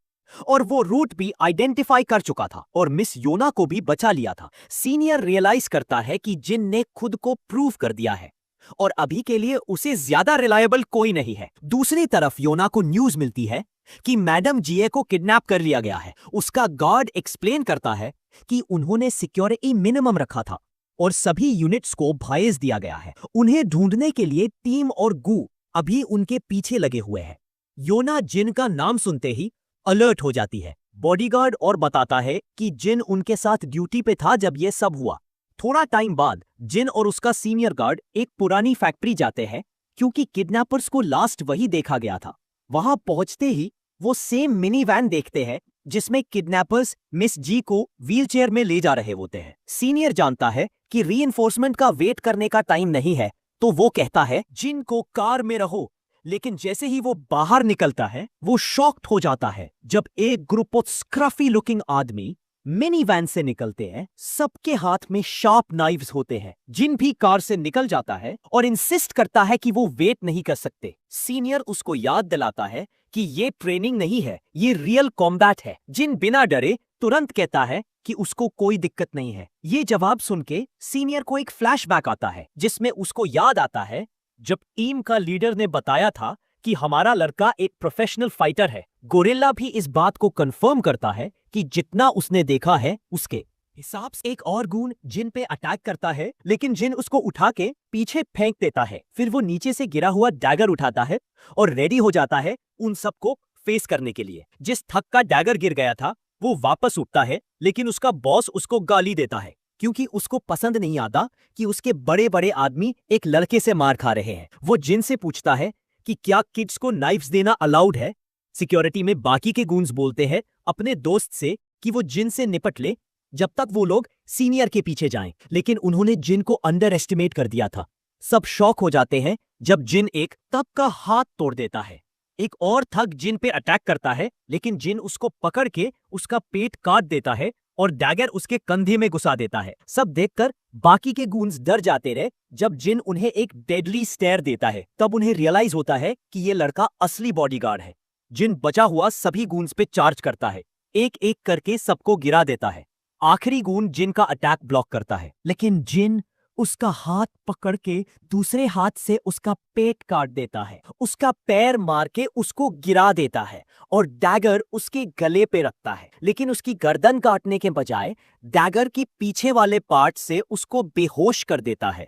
A: और वो रूट भी आइडेंटिफाई कर चुका था और मिस योना को भी बचा लिया था। सीनियर रियलाइज करता है कि जिन ने खुद को प्रूव कर दिया है और अभी के लिए उसे ज्यादा रिलायबल कोई नहीं है। दूसरी तरफ योना को न्यूज मिलती है कि मैडम जीए को किडनैप कर लिया गया है। उसका गार्ड एक्सप्लेन करता है कि उन्होंने सिक्योरिटी मिनिमम रखा था और सभी यूनिट्स को भेज दिया गया है। उन्हें ढूंढने के लिए टीम और गू अभी उनके पीछे लगे हुए हैं। योना जिन का नाम सुनते ही अलर्ट हो जाती है बॉडीगार्ड और बताता है कि जिन उनके साथ ड्यूटी पे था जब यह सब हुआ। थोड़ा टाइम बाद जिन और उसका सीनियर गार्ड एक पुरानी फैक्ट्री जाते हैं क्योंकि किडनैपर्स को लास्ट वही देखा गया था। वहां पहुंचते ही वो सेम मिनी वैन देखते हैं जिसमें किडनैपर्स मिस जी को व्हीलचेयर में ले जा रहे होते हैं। सीनियर जानता है कि रीइंफोर्समेंट का वेट करने का टाइम नहीं है, तो वो कहता है जिन को कार में रहो। लेकिन जैसे ही वो बाहर निकलता है वो शॉक्ड हो जाता है जब एक ग्रुप ऑफ स्क्रफी लुकिंग आदमी मिनी वैन से निकलते हैं। सबके हाथ में शार्प नाइव्स होते हैं। जिन भी कार से निकल जाता है और इंसिस्ट करता है कि वो वेट नहीं कर सकते। सीनियर उसको याद दिलाता है कि ये ट्रेनिंग नहीं है, ये रियल कॉम्बैट है। जिन बिना डरे तुरंत कहता है कि उसको कोई दिक्कत नहीं है। ये जवाब सुन के सीनियर को एक फ्लैशबैक आता है जिसमें उसको याद आता है जब टीम का लीडर ने बताया था कि हमारा लड़का एक प्रोफेशनल फाइटर है। गोरिल्ला भी इस बात को कंफर्म करता है कि जितना उसने देखा है उसके हिसाब से एक और गून जिन पे अटैक करता है, लेकिन जिन उसको उठा के पीछे फेंक देता है। फिर वो नीचे से गिरा हुआ डैगर उठाता है और रेडी हो जाता है उन सबको फेस करने के लिए। जिस थक का डैगर गिर गया था वो वापस उठता है, लेकिन उसका बॉस उसको गाली देता है क्योंकि उसको पसंद नहीं आता कि उसके बड़े बड़े आदमी एक लड़के से मार खा रहे हैं। वो जिन से पूछता है कि क्या किड्स को नाइफ्स देना अलाउड है। सिक्योरिटी में बाकी के गूंस बोलते हैं अपने दोस्त से कि वो जिन से निपट ले जब तक वो लोग सीनियर के पीछे जाएं, लेकिन उन्होंने जिन को अंडर एस्टिमेट कर दिया था। सब शॉक हो जाते हैं जब जिन एक तब का हाथ तोड़ देता है। एक और थग जिन पे अटैक करता है, लेकिन जिन उसको पकड़ के उसका पेट काट देता है और डैगर उसके कंधे में घुसा देता है। सब देखकर बाकी के गूंस डर जाते रहे। जब जिन उन्हें एक डेडली स्टेयर देता है तब उन्हें रियलाइज होता है कि ये लड़का असली बॉडीगार्ड है। जिन बचा हुआ सभी गूंस पे चार्ज करता है, एक एक करके सबको गिरा देता है। आखिरी गून जिन का अटैक ब्लॉक करता है, लेकिन जिन उसका हाथ पकड़ के दूसरे हाथ से उसका पेट काट देता है, उसका पैर मार के उसको गिरा देता है और डैगर उसके गले पे रखता है। लेकिन उसकी गर्दन काटने के बजाय डैगर की पीछे वाले पार्ट से उसको बेहोश कर देता है।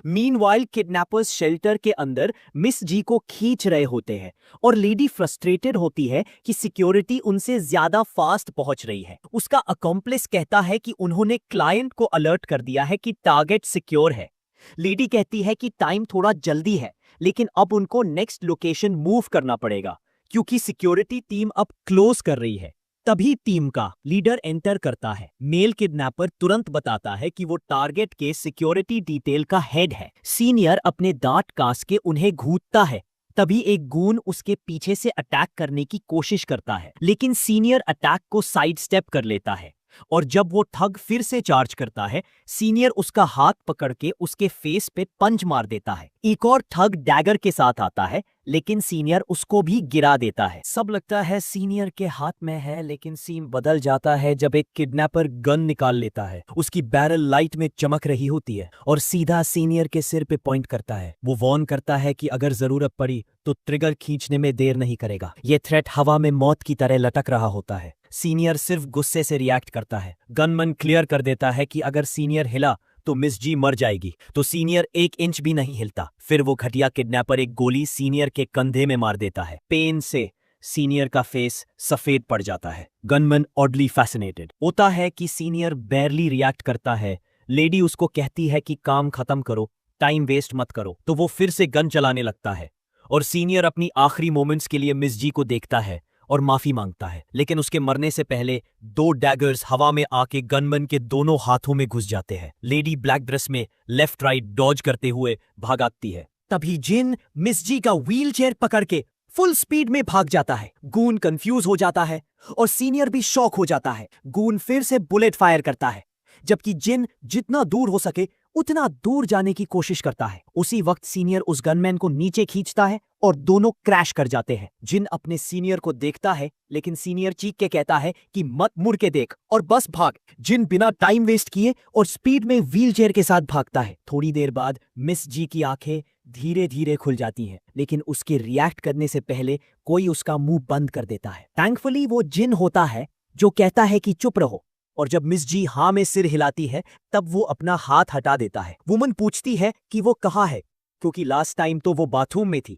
A: मीनवाइल किडनैपर्स शेल्टर के अंदर मिस जी को खींच रहे होते हैं और लेडी फ्रस्ट्रेटेड होती है कि सिक्योरिटी उनसे ज्यादा फास्ट पहुंच रही है। उसका अकॉम्प्लिस कहता है कि उन्होंने क्लाइंट को अलर्ट कर दिया है कि टारगेट सिक्योर है। लेडी कहती है कि टाइम थोड़ा जल्दी है, लेकिन अब उनको नेक्स्ट लोकेशन मूव करना पड़ेगा क्योंकि सिक्योरिटी टीम अब क्लोज कर रही है। तभी टीम का लीडर एंटर करता है। मेल किडनैपर तुरंत बताता है कि वो टारगेट के सिक्योरिटी डिटेल का हेड है। सीनियर अपने दांत कास के उन्हें घूरता है। तभी एक गून उसके पीछे से अटैक करने की कोशिश करता है, लेकिन सीनियर अटैक को साइड स्टेप कर लेता है और जब वो ठग फिर से चार्ज करता है, सीनियर उसका हाथ पकड़ के उसके फेस पे पंच मार देता है। एक और ठग डैगर के साथ आता है, लेकिन सीनियर उसको भी गिरा देता है। सब लगता है सीनियर के हाथ में है, लेकिन सीन बदल जाता है जब एक किडनैपर गन निकाल लेता है। उसकी बैरल लाइट में चमक रही होती है और सीधा सीनियर के सिर पे पॉइंट करता है। वो वार्न करता है कि अगर जरूरत पड़ी तो ट्रिगर खींचने में देर नहीं करेगा। ये थ्रेट हवा में मौत की तरह लटक रहा होता है। सीनियर सिर्फ गुस्से से रिएक्ट करता है। गनमैन क्लियर कर देता है कि अगर सीनियर हिला तो मिस जी मर जाएगी, तो सीनियर 1 इंच भी नहीं हिलता। फिर वो घटिया किडनैपर एक गोली सीनियर के कंधे में मार देता है। पेन से सीनियर का फेस सफेद पड़ जाता है। गनमैन ऑडली फैसिनेटेड होता है कि सीनियर बैरली रिएक्ट करता है। लेडी उसको कहती है कि काम खत्म करो, टाइम वेस्ट मत करो, तो वो फिर से गन चलाने लगता है और सीनियर अपनी आखिरी मोमेंट्स के लिए मिस जी को देखता है और माफी मांगता है। लेकिन उसके मरने से पहले 2 डैगर्स हवा में आके गनमैन के दोनों हाथों में घुस जाते हैं। लेडी ब्लैक ड्रेस में लेफ्ट राइट डॉज करते हुए भाग आती है। तभी जिन मिस जी का व्हीलचेयर पकड़ के फुल स्पीड में भाग जाता है। गून कंफ्यूज हो जाता है और सीनियर भी शॉक हो जाता है। गून फिर से बुलेट फायर करता है, जबकि जिन जितना दूर हो सके उतना दूर जाने की कोशिश करता है। उसी वक्त सीनियर उस गनमैन को नीचे खींचता है और दोनों क्रैश कर जाते हैं। जिन अपने सीनियर को देखता है, लेकिन सीनियर चीख के कहता है कि मत मुड़ के देख और बस भाग। जिन बिना टाइम वेस्ट किए और स्पीड में व्हीलचेयर के साथ भागता है। थोड़ी देर बाद मिस जी की आंखें धीरे धीरे खुल जाती हैं, लेकिन उसके रिएक्ट करने से पहले कोई उसका मुंह बंद कर देता है। थैंकफुली वो जिन होता है जो कहता है कि चुप रहो, और जब मिस जी हाँ में सिर हिलाती है तब वो अपना हाथ हटा देता है। वुमन पूछती है कि वो कहाँ है, क्योंकि लास्ट टाइम तो वो बाथरूम में थी।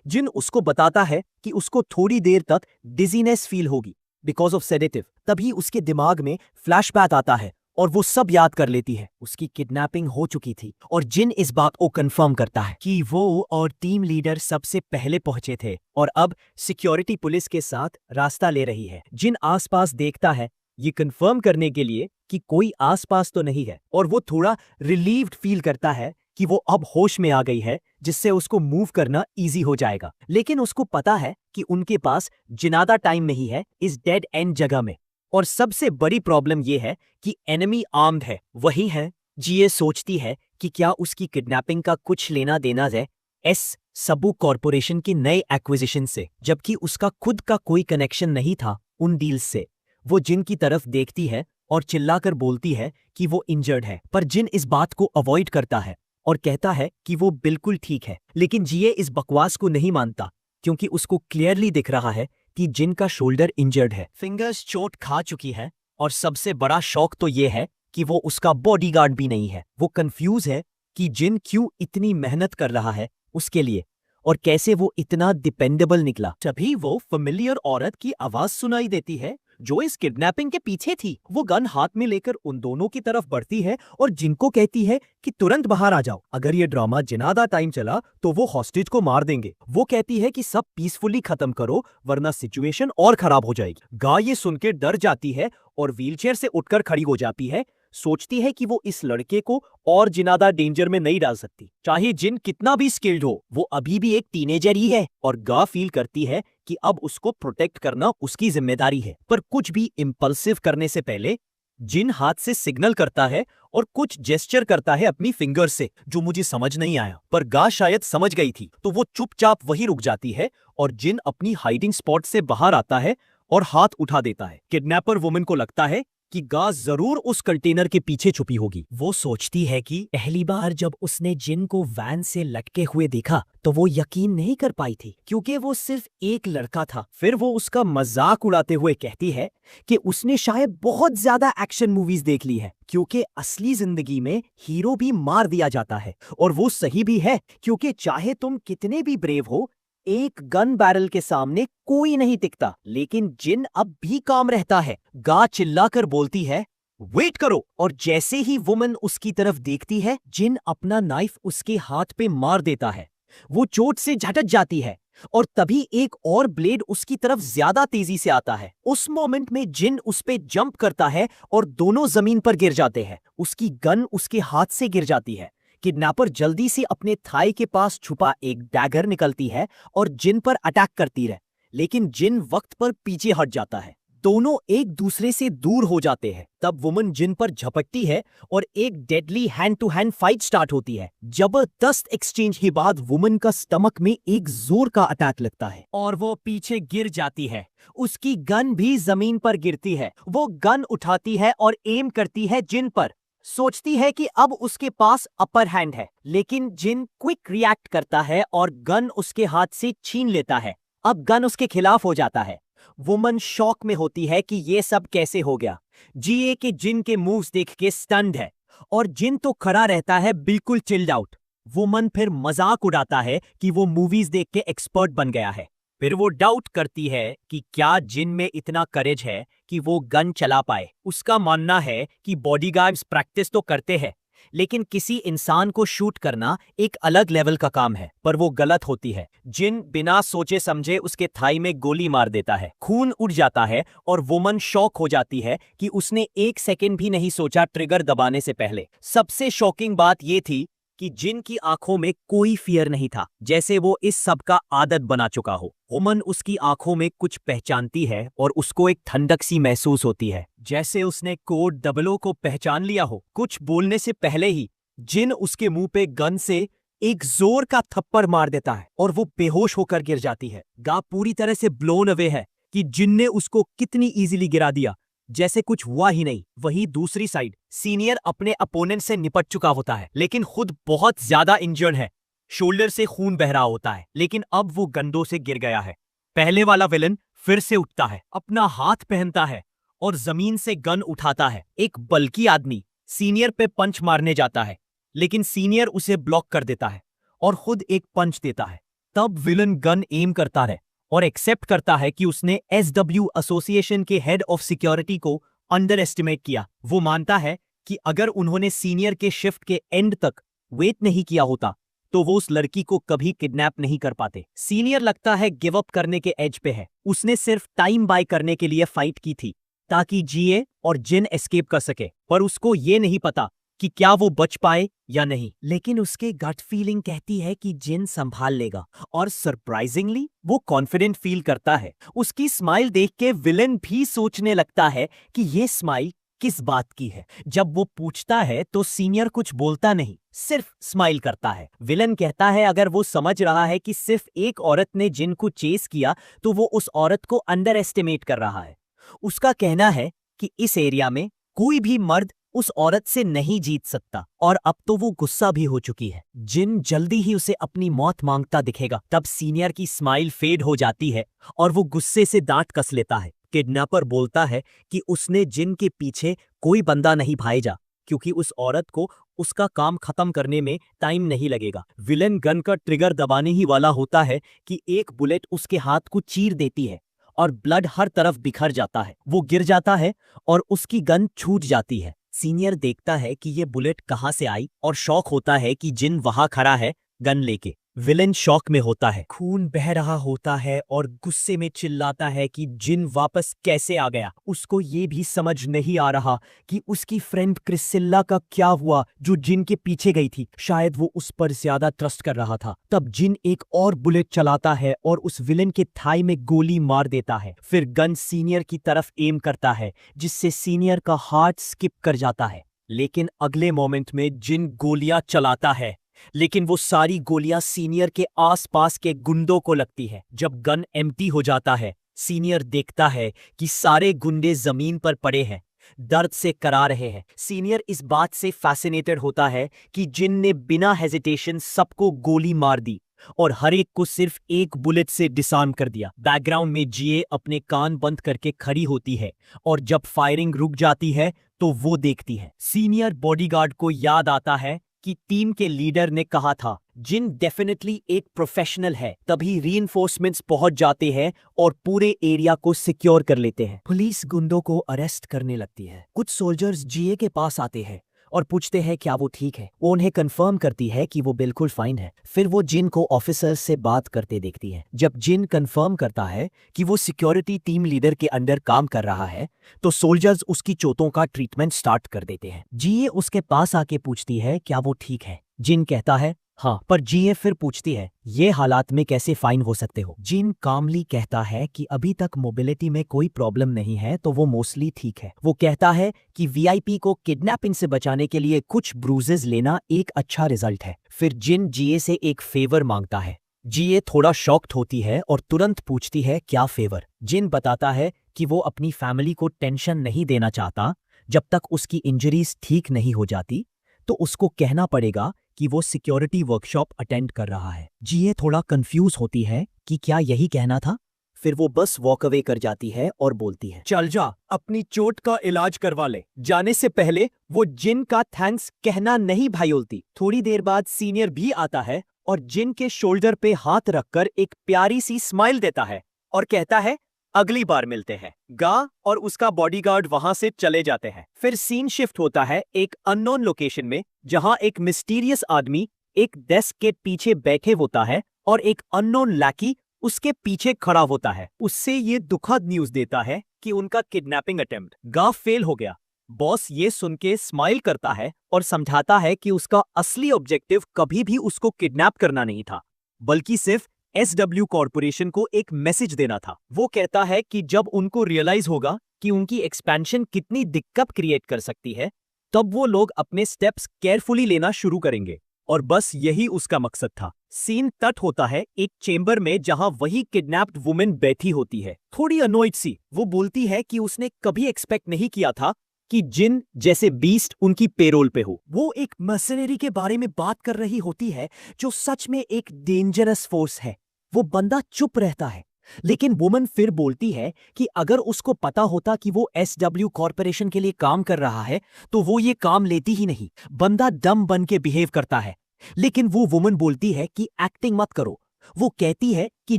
A: जिन उसको बताता है कि उसको थोड़ी देर तक डिजीनेस फील होगी बिकॉज ऑफ सेडेटिव। तभी उसके दिमाग में फ्लैशबैक आता है और वो सब याद कर लेती है। उसकी किडनैपिंग हो चुकी थी और जिन इस बात को कंफर्म करता है कि वो और टीम लीडर सबसे पहले पहुंचे थे और अब सिक्योरिटी पुलिस के साथ रास्ता ले रही है। जिन आसपास देखता है ये कंफर्म करने के लिए कि कोई आसपास तो नहीं है, और वो थोड़ा रिलीव्ड फील करता है कि वो अब होश में आ गई है, जिससे उसको मूव करना इजी हो जाएगा। लेकिन उसको पता है कि उनके पास ज्यादा टाइम नहीं है इस डेड एंड जगह में, और सबसे बड़ी प्रॉब्लम ये है कि एनिमी आर्म्ड है। वही है जीए सोचती है कि क्या उसकी किडनैपिंग का कुछ लेना देना है एस सबू कॉरपोरेशन की नए एक्विजिशन से, जबकि उसका खुद का कोई कनेक्शन नहीं था उन डील्स से। वो जिन की तरफ देखती है और चिल्लाकर बोलती है कि वो इंजर्ड है, पर जिन इस बात को अवॉइड करता है और कहता है कि वो बिल्कुल ठीक है। लेकिन जीए इस बकवास को नहीं मानता, क्योंकि उसको क्लियरली दिख रहा है कि जिन का शोल्डर इंजर्ड है, फिंगर्स चोट खा चुकी है, और सबसे बड़ा शौक तो ये है कि वो उसका बॉडीगार्ड भी नहीं है। वो कंफ्यूज है कि जिन क्यों इतनी मेहनत कर रहा है उसके लिए और कैसे वो इतना डिपेंडेबल निकला। तभी वो फेमिलियर औरत की आवाज सुनाई देती है जो इस किडनैपिंग के पीछे थी। वो गन हाथ में लेकर उन दोनों की तरफ बढ़ती है और जिनको कहती है कि तुरंत बाहर आ जाओ, अगर ये ड्रामा जिनादा टाइम चला तो वो हॉस्टेज को मार देंगे। वो कहती है कि सब पीसफुली खत्म करो वरना सिचुएशन और खराब हो जाएगी। गा ये सुन के डर जाती है और व्हीलचेयर से उठकर खड़ी हो जाती है। सोचती है कि वो इस लड़के को और जिनादा डेंजर में नहीं डाल सकती। चाहे जिन कितना भी स्किल्ड हो, वो अभी भी एक टीनेजर ही है और गा फील करती है कि अब उसको प्रोटेक्ट करना उसकी जिम्मेदारी है। पर कुछ भी इंपल्सिव करने से पहले जिन हाथ से सिग्नल करता है और कुछ जेस्चर करता है अपनी फिंगर से, जो मुझे समझ नहीं आया, पर गा शायद समझ गई थी। तो वो चुपचाप वहीं रुक जाती है और जिन अपनी हाइडिंग स्पॉट से बाहर आता है और हाथ उठा देता है। किडनैपर वुमन को लगता है कि गा जरूर उस कंटेनर के पीछे छुपी होगी। वो सोचती है कि पहली बार जब उसने जिन को वैन से लटके हुए देखा तो वो यकीन नहीं कर पाई थी क्योंकि वो सिर्फ एक लड़का था। फिर वो उसका मजाक उड़ाते हुए कहती है कि उसने शायद बहुत ज्यादा एक्शन मूवीज देख ली है क्योंकि असली जिंदगी में हीरो भी मार दिया जाता है। और वो सही भी है क्योंकि चाहे तुम कितने भी ब्रेव हो, एक गन बैरल के सामने कोई नहीं टिकता। लेकिन जिन अब भी काम रहता है। गा चिल्लाकर बोलती है वेट करो, और जैसे ही वुमन उसकी तरफ देखती है जिन अपना नाइफ उसके हाथ पे मार देता है। वो चोट से झटक जाती है और तभी एक और ब्लेड उसकी तरफ ज्यादा तेजी से आता है। उस मोमेंट में जिन उस पे जंप करता है और दोनों जमीन पर गिर जाते हैं। उसकी गन उसके हाथ से गिर जाती है। किडनैपर जल्दी से अपने थाई के पास छुपा एक डैगर निकलती है और जिन पर अटैक करती है, लेकिन जिन वक्त पर पीछे हट जाता है। दोनों एक दूसरे से दूर हो जाते हैं। तब वुमन जिन पर झपटती है और एक deadly hand to hand fight start होती है। जबरदस्त एक्सचेंज के बाद वुमन का स्टमक में एक जोर का अटैक लगता है और वो पीछे गिर जाती है। उसकी गन भी जमीन पर गिरती है। वो गन उठाती है और एम करती है जिन पर। सोचती है कि अब उसके पास अपर हैंड है, लेकिन जिन क्विक रिएक्ट करता है और गन उसके हाथ से छीन लेता है। अब गन उसके खिलाफ हो जाता है। वुमन शॉक में होती है कि ये सब कैसे हो गया। जीए के जिन के मूव्स देख के स्टन्ड है और जिन तो खड़ा रहता है बिल्कुल चिल्ड आउट। वुमन फिर मजाक उड़ाता है कि वो मूवीज देख के एक्सपर्ट बन गया है। फिर वो डाउट करती है कि क्या जिन में इतना करेज है कि वो गन चला पाए। उसका मानना है कि बॉडीगार्ड्स प्रैक्टिस तो करते हैं, लेकिन किसी इंसान को शूट करना एक अलग लेवल का काम है। पर वो गलत होती है। जिन बिना सोचे समझे उसके थाई में गोली मार देता है। खून उड़ जाता है और वुमन शॉक हो जाती है कि उसने एक सेकेंड भी नहीं सोचा ट्रिगर दबाने से पहले। सबसे शॉकिंग बात ये थी कि जिन की आंखों में कोई फियर नहीं था, जैसे वो इस सब का आदत बना चुका हो। वुमन उसकी आंखों में कुछ पहचानती है और उसको एक ठंडक सी महसूस होती है, जैसे उसने कोड 00 को पहचान लिया हो। कुछ बोलने से पहले ही जिन उसके मुंह पे गन से एक जोर का थप्पड़ मार देता है और वो बेहोश होकर गिर जाती है। गा पूरी तरह से ब्लोन अवे है कि जिन ने उसको कितनी इजीली गिरा दिया, जैसे कुछ हुआ ही नहीं। वहीं दूसरी साइड सीनियर अपने अपोनेंट से निपट चुका होता है, लेकिन खुद बहुत ज्यादा इंजर्ड है। शोल्डर से खून बह रहा होता है, लेकिन अब वो गंदों से गिर गया है। पहले वाला विलन फिर से उठता है, अपना हाथ पहनता है और जमीन से गन उठाता है। एक बल्कि आदमी सीनियर पे पंच मारने जाता है, लेकिन सीनियर उसे ब्लॉक कर देता है और खुद एक पंच देता है। तब विलन गन एम करता है और एक्सेप्ट करता है कि उसने एसडब्ल्यू एसोसिएशन के हेड ऑफ सिक्योरिटी को अंडर एस्टिमेट किया। वो मानता है कि अगर उन्होंने सीनियर के शिफ्ट के एंड तक वेट नहीं किया होता तो वो उस लड़की को कभी किडनैप नहीं कर पाते। सीनियर लगता है गिव अप करने के एज पे है। उसने सिर्फ टाइम बाय करने के लिए फाइट की थी ताकि जीए और जिन एस्केप कर सके, पर उसको ये नहीं पता कि क्या वो बच पाए या नहीं। लेकिन उसके गट फीलिंग कहती है कि जिन संभाल लेगा और सरप्राइजिंगली वो कॉन्फिडेंट फील करता है। उसकी स्माइल देख के विलेन भी सोचने लगता है कि ये स्माइल किस बात की है। जब वो पूछता है तो सीनियर कुछ बोलता नहीं, सिर्फ स्माइल करता है। विलन कहता है अगर वो समझ रहा है कि सिर्फ एक औरत ने जिन को चेस किया तो वो उस औरत को अंडर एस्टिमेट कर रहा है। उसका कहना है कि इस एरिया में कोई भी मर्द उस औरत से नहीं जीत सकता, और अब तो वो गुस्सा भी हो चुकी है। जिन जल्दी ही उसे अपनी मौत मांगता दिखेगा। तब सीनियर की स्माइल फेड हो जाती है और वो गुस्से से दांत कस लेता है। किडनैपर बोलता है कि उसने जिन के पीछे कोई बंदा नहीं भाईजा, क्योंकि उस औरत को उसका काम खत्म करने में टाइम नहीं लगेगा। विलेन गन का ट्रिगर दबाने ही वाला होता है कि एक बुलेट उसके हाथ को चीर देती है और ब्लड हर तरफ बिखर जाता है। वो गिर जाता है और उसकी गन छूट जाती है। सीनियर देखता है कि ये बुलेट कहाँ से आई और शॉक होता है कि जिन वहां खड़ा है गन लेके। विलेन शॉक में होता है, खून बह रहा होता है और गुस्से में चिल्लाता है कि जिन वापस कैसे आ गया। उसको ये भी समझ नहीं आ रहा कि उसकी फ्रेंड क्रिसिल्ला का क्या हुआ जो जिन के पीछे गई थी। शायद वो उस पर ज्यादा ट्रस्ट कर रहा था। तब जिन एक और बुलेट चलाता है और उस विलेन के थाई में गोली मार देता है। फिर गन सीनियर की तरफ एम करता है जिससे सीनियर का हार्ट स्किप कर जाता है। लेकिन अगले मोमेंट में जिन गोलियां चलाता है, लेकिन वो सारी गोलियां सीनियर के आसपास के गुंडों को लगती है। जब गन एम्प्टी हो जाता है, सीनियर देखता है कि सारे गुंडे जमीन पर पड़े हैं, दर्द से करा रहे हैं। सीनियर इस बात से फैसिनेटेड होता है कि जिन ने बिना हेजिटेशन सबको गोली मार दी और हर एक को सिर्फ एक बुलेट से डिसआर्म कर दिया। बैकग्राउंड में जीए अपने कान बंद करके खड़ी होती है और जब फायरिंग रुक जाती है तो वो देखती है। सीनियर बॉडीगार्ड को याद आता है कि टीम के लीडर ने कहा था जिन डेफिनेटली एक प्रोफेशनल है। तभी रीइंफोर्समेंट्स पहुंच जाते हैं और पूरे एरिया को सिक्योर कर लेते हैं। पुलिस गुंडों को अरेस्ट करने लगती है। कुछ सोल्जर्स जीए के पास आते हैं और पूछते हैं क्या वो ठीक है। वो उन्हें कंफर्म करती है कि वो बिल्कुल फाइन है। फिर वो जिन को ऑफिसर्स से बात करते देखती है। जब जिन कंफर्म करता है कि वो सिक्योरिटी टीम लीडर के अंडर काम कर रहा है तो सोल्जर्स उसकी चोटों का ट्रीटमेंट स्टार्ट कर देते हैं। जीए उसके पास आके पूछती है क्या वो ठीक है। जिन कहता है हाँ, पर जीए फिर पूछती है ये हालात में कैसे फाइन हो सकते हो। जिन कामली कहता है कि अभी तक मोबिलिटी में कोई प्रॉब्लम नहीं है तो वो मोस्टली ठीक है। वो कहता है कि वीआईपी को किडनैपिंग से बचाने के लिए कुछ ब्रूजेस लेना एक अच्छा रिजल्ट है। फिर जिन जीए से एक फेवर मांगता है। जीए थोड़ा शॉक्ड होती है और तुरंत पूछती है क्या फेवर। जिन बताता है कि वो अपनी फैमिली को टेंशन नहीं देना चाहता जब तक उसकी इंजरीज ठीक नहीं हो जाती, तो उसको कहना पड़ेगा कि वो सिक्योरिटी वर्कशॉप अटेंड कर रहा है। जीए थोड़ा कंफ्यूज होती है कि क्या यही कहना था। फिर वो बस वॉक अवे कर जाती है और बोलती है चल जा, अपनी चोट का इलाज करवा ले। जाने से पहले वो जिन का थैंक्स कहना नहीं भाईलती। थोड़ी देर बाद सीनियर भी आता है और जिन के शोल्डर पे हाथ रखकर एक प्यारी सी स्माइल देता है और कहता है अगली बार मिलते हैं। गा और उसका बॉडीगार्ड वहां से चले जाते हैं। फिर सीन शिफ्ट होता है एक अननोन लोकेशन में जहां एक मिस्टीरियस आदमी एक डेस्क के पीछे बैठे होता है और एक अननोन लैकी उसके पीछे खड़ा होता है। उससे ये दुखद न्यूज देता है कि उनका किडनैपिंग अटेम्प्ट गा फेल हो गया। बॉस ये सुन के स्माइल करता है और समझाता है कि उसका असली ऑब्जेक्टिव कभी भी उसको किडनैप करना नहीं था, बल्कि सिर्फ एसडब्ल्यू कॉर्पोरेशन को एक मैसेज देना था। वो कहता है कि जब उनको रियलाइज होगा कि उनकी एक्सपेंशन कितनी दिक्कत क्रिएट कर सकती है, तब वो लोग अपने स्टेप्स केयरफुली लेना शुरू करेंगे। और बस यही उसका मकसद था। सीन कट होता है एक चेंबर में जहां वही किडनैप्ड वुमेन बैठी होती है, थोड़ी अनोइड सी। वो बोलती है कि उसने कभी एक्सपेक्ट नहीं किया था कि जिन जैसे बीस्ट उनकी पेरोल पे हो। वो एक मर्सनरी के बारे में बात कर रही होती है जो सच में एक डेंजरस फोर्स है। वो बंदा चुप रहता है, लेकिन वुमन फिर बोलती है कि अगर उसको पता होता कि वो एसडब्ल्यू कॉर्पोरेशन के लिए काम कर रहा है तो वो ये काम लेती ही नहीं। बंदा डम बन के बिहेव करता है, लेकिन वो वुमन बोलती है कि एक्टिंग मत करो। वो कहती है कि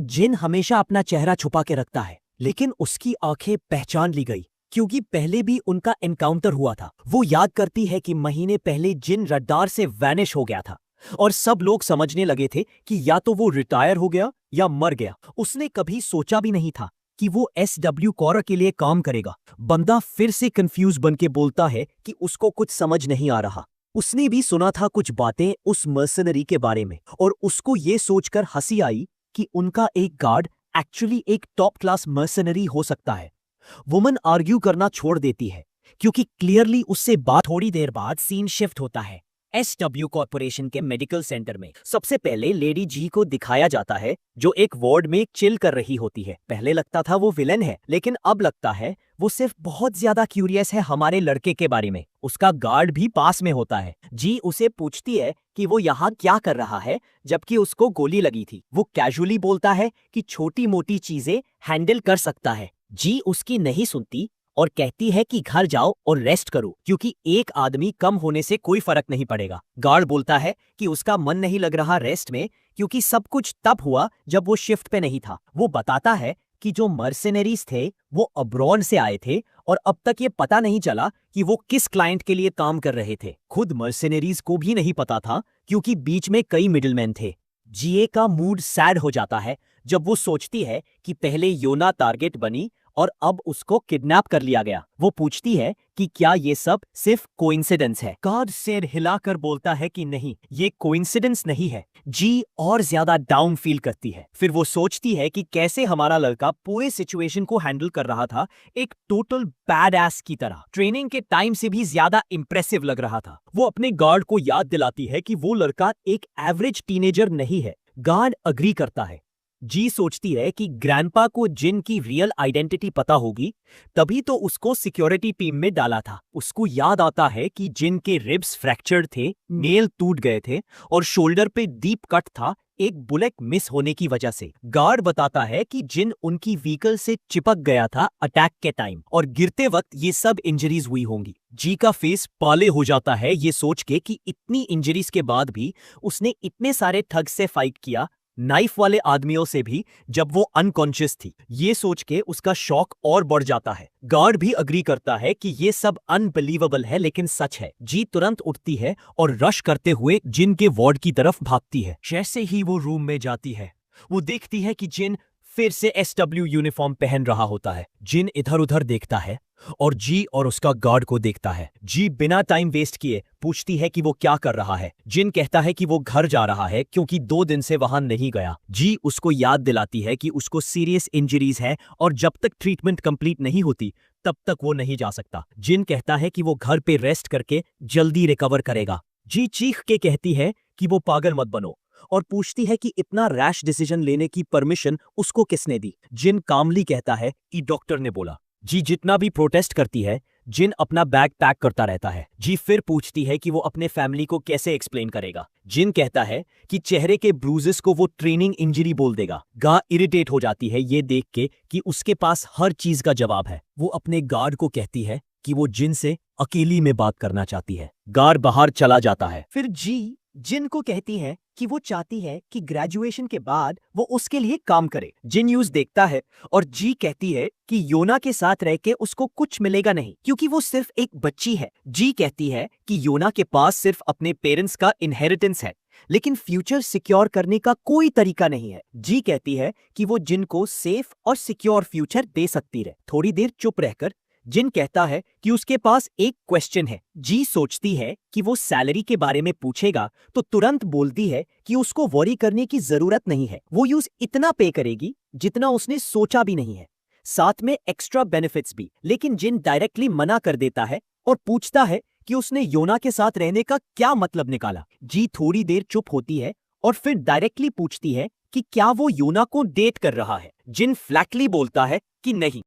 A: जिन हमेशा अपना चेहरा छुपा के रखता है, लेकिन उसकी आंखें पहचान ली गई क्योंकि पहले भी उनका एनकाउंटर हुआ था। वो याद करती है कि महीने पहले जिन रडार से वैनिश हो गया था और सब लोग समझने लगे थे कि या तो वो रिटायर हो गया या मर गया। उसने कभी सोचा भी नहीं था कि वो एसडब्ल्यू कॉर के लिए काम करेगा। बंदा फिर से कंफ्यूज बन के बोलता है कि उसको कुछ समझ नहीं आ रहा। उसने भी सुना था कुछ बातें उस मर्सनरी के बारे में और उसको ये सोचकर हंसी आई कि उनका एक गार्ड एक्चुअली एक टॉप क्लास मर्सनरी हो सकता है। वुमन आर्ग्यू करना छोड़ देती है क्योंकि क्लियरली उससे बात। थोड़ी देर बाद सीन शिफ्ट होता है एसडब्ल्यू कॉर्पोरेशन के मेडिकल सेंटर में। सबसे पहले लेडी जी को दिखाया जाता है जो एक वार्ड में चिल कर रही होती है। पहले लगता था वो विलेन है, लेकिन अब लगता है वो सिर्फ बहुत ज्यादा क्यूरियस है हमारे लड़के के बारे में। उसका गार्ड भी पास में होता है। जी उसे पूछती है कि वो यहाँ क्या कर रहा है जबकि उसको गोली लगी थी। वो कैजुअली बोलता है कि छोटी मोटी चीजें हैंडल कर सकता है। जी उसकी नहीं सुनती और कहती है कि घर जाओ और रेस्ट करो क्योंकि एक आदमी कम होने से कोई फर्क नहीं पड़ेगा। गार्ड बोलता है कि उसका मन नहीं लग रहा रेस्ट में क्योंकि सब कुछ तब हुआ जब वो शिफ्ट पे नहीं था। वो बताता है कि जो मर्सिनरीज थे वो अब्रॉड से आए थे और अब तक ये पता नहीं चला कि वो किस क्लाइंट के लिए काम कर रहे थे। खुद मर्सिनरीज को भी नहीं पता था क्योंकि बीच में कई मिडिलमैन थे। जीए का मूड सैड हो जाता है जब वो सोचती है कि पहले योना टारगेट बनी और अब उसको किडनैप कर लिया गया। वो पूछती है कि क्या ये सब सिर्फ कोइंसिडेंस है। कार्ड सिर हिलाकर बोलता है कि नहीं, ये कोइंसिडेंस नहीं है। जी और ज्यादा डाउन फील करती है। फिर वो सोचती है कि कैसे हमारा लड़का पूरे सिचुएशन को हैंडल कर रहा था एक टोटल बैड एस की तरह। ट्रेनिंग के टाइम से भी ज्यादा इंप्रेसिव लग रहा था। वो अपने गार्ड को याद दिलाती है कि वो लड़का एक एवरेज टीनेजर नहीं है। गार्ड अग्री करता है। जी सोचती है कि ग्रैंडपा को जिन की रियल आइडेंटिटी पता होगी तभी तो उसको सिक्योरिटी टीम में डाला था। उसको याद आता है कि जिन के रिब्स फ्रैक्चर्ड थे, नेल टूट गए थे और शोल्डर पे डीप कट था एक बुलेट मिस होने की वजह से। गार्ड बताता है कि जिन उनकी व्हीकल से चिपक गया था अटैक के टाइम और गिरते वक्त ये सब इंजरीज हुई होंगी। जी का फेस पाले हो जाता है ये सोच के कि इतनी इंजरीज के बाद भी उसने इतने सारे ठग से फाइट किया, नाइफ वाले आदमियों से भी, जब वो अनकॉन्शियस थी। ये सोच के उसका शौक और बढ़ जाता है। गार्ड भी अग्री करता है कि ये सब अनबिलीवेबल है लेकिन सच है। जी तुरंत उठती है और रश करते हुए जिन के वार्ड की तरफ भागती है। जैसे ही वो रूम में जाती है वो देखती है कि जिन फिर से एसडब्ल्यू यूनिफॉर्म पहन रहा होता है। जिन इधर उधर देखता है और जी और उसका गार्ड को देखता है। जी बिना टाइम वेस्ट किए पूछती है कि वो क्या कर रहा है। जिन कहता है कि वो घर जा रहा है क्योंकि 2 दिन से वहां नहीं गया। जी उसको याद दिलाती है कि उसको सीरियस इंजरीज है और जब तक ट्रीटमेंट कंप्लीट नहीं होती तब तक वो नहीं जा सकता। जिन कहता है कि वो घर पे रेस्ट करके जल्दी रिकवर करेगा। जी चीख के कहती है कि वो पागल मत बनो और पूछती है कि इतना रैश डिसीजन लेने की परमिशन उसको किसने दी। जिन कामली कहता है कि डॉक्टर ने बोला। जी जितना भी प्रोटेस्ट करती है जिन अपना बैग पैक करता रहता है। जी फिर पूछती है कि वो अपने फैमिली को कैसे एक्सप्लेन करेगा। जिन कहता है कि चेहरे के ब्रूजेस को वो ट्रेनिंग इंजरी बोल देगा। गा इरिटेट हो जाती है ये देख के कि उसके पास हर चीज का जवाब है। वो अपने गार्ड को कहती है कि वो जिन से अकेली में बात करना चाहती है। गार्ड बाहर चला जाता है। फिर जी जिन को कहती है कि वो चाहती है कि ग्रेजुएशन के बाद वो उसके लिए काम करे। जिन न्यूज देखता है और जी कहती है कि योना के साथ रह के उसको कुछ मिलेगा नहीं क्योंकि वो सिर्फ एक बच्ची है। जी कहती है कि योना के पास सिर्फ अपने पेरेंट्स का इनहेरिटेंस है लेकिन फ्यूचर सिक्योर करने का कोई तरीका नहीं है। जी कहती है कि वो जिन को सेफ और सिक्योर फ्यूचर दे सकती है। थोड़ी देर चुप रहकर जिन कहता है कि उसके पास एक क्वेश्चन है। जी सोचती है कि वो सैलरी के बारे में पूछेगा तो तुरंत बोलती है कि उसको वरी करने की जरूरत नहीं है। वो यूज इतना पे करेगी जितना उसने सोचा भी नहीं है, साथ में एक्स्ट्रा बेनिफिट्स भी। लेकिन जिन डायरेक्टली मना कर देता है और पूछता है कि उसने योना के साथ रहने का क्या मतलब निकाला। जी थोड़ी देर चुप होती है और फिर डायरेक्टली पूछती है कि क्या वो योना को डेट कर रहा है। जिन फ्लैटली बोलता है कि नहीं।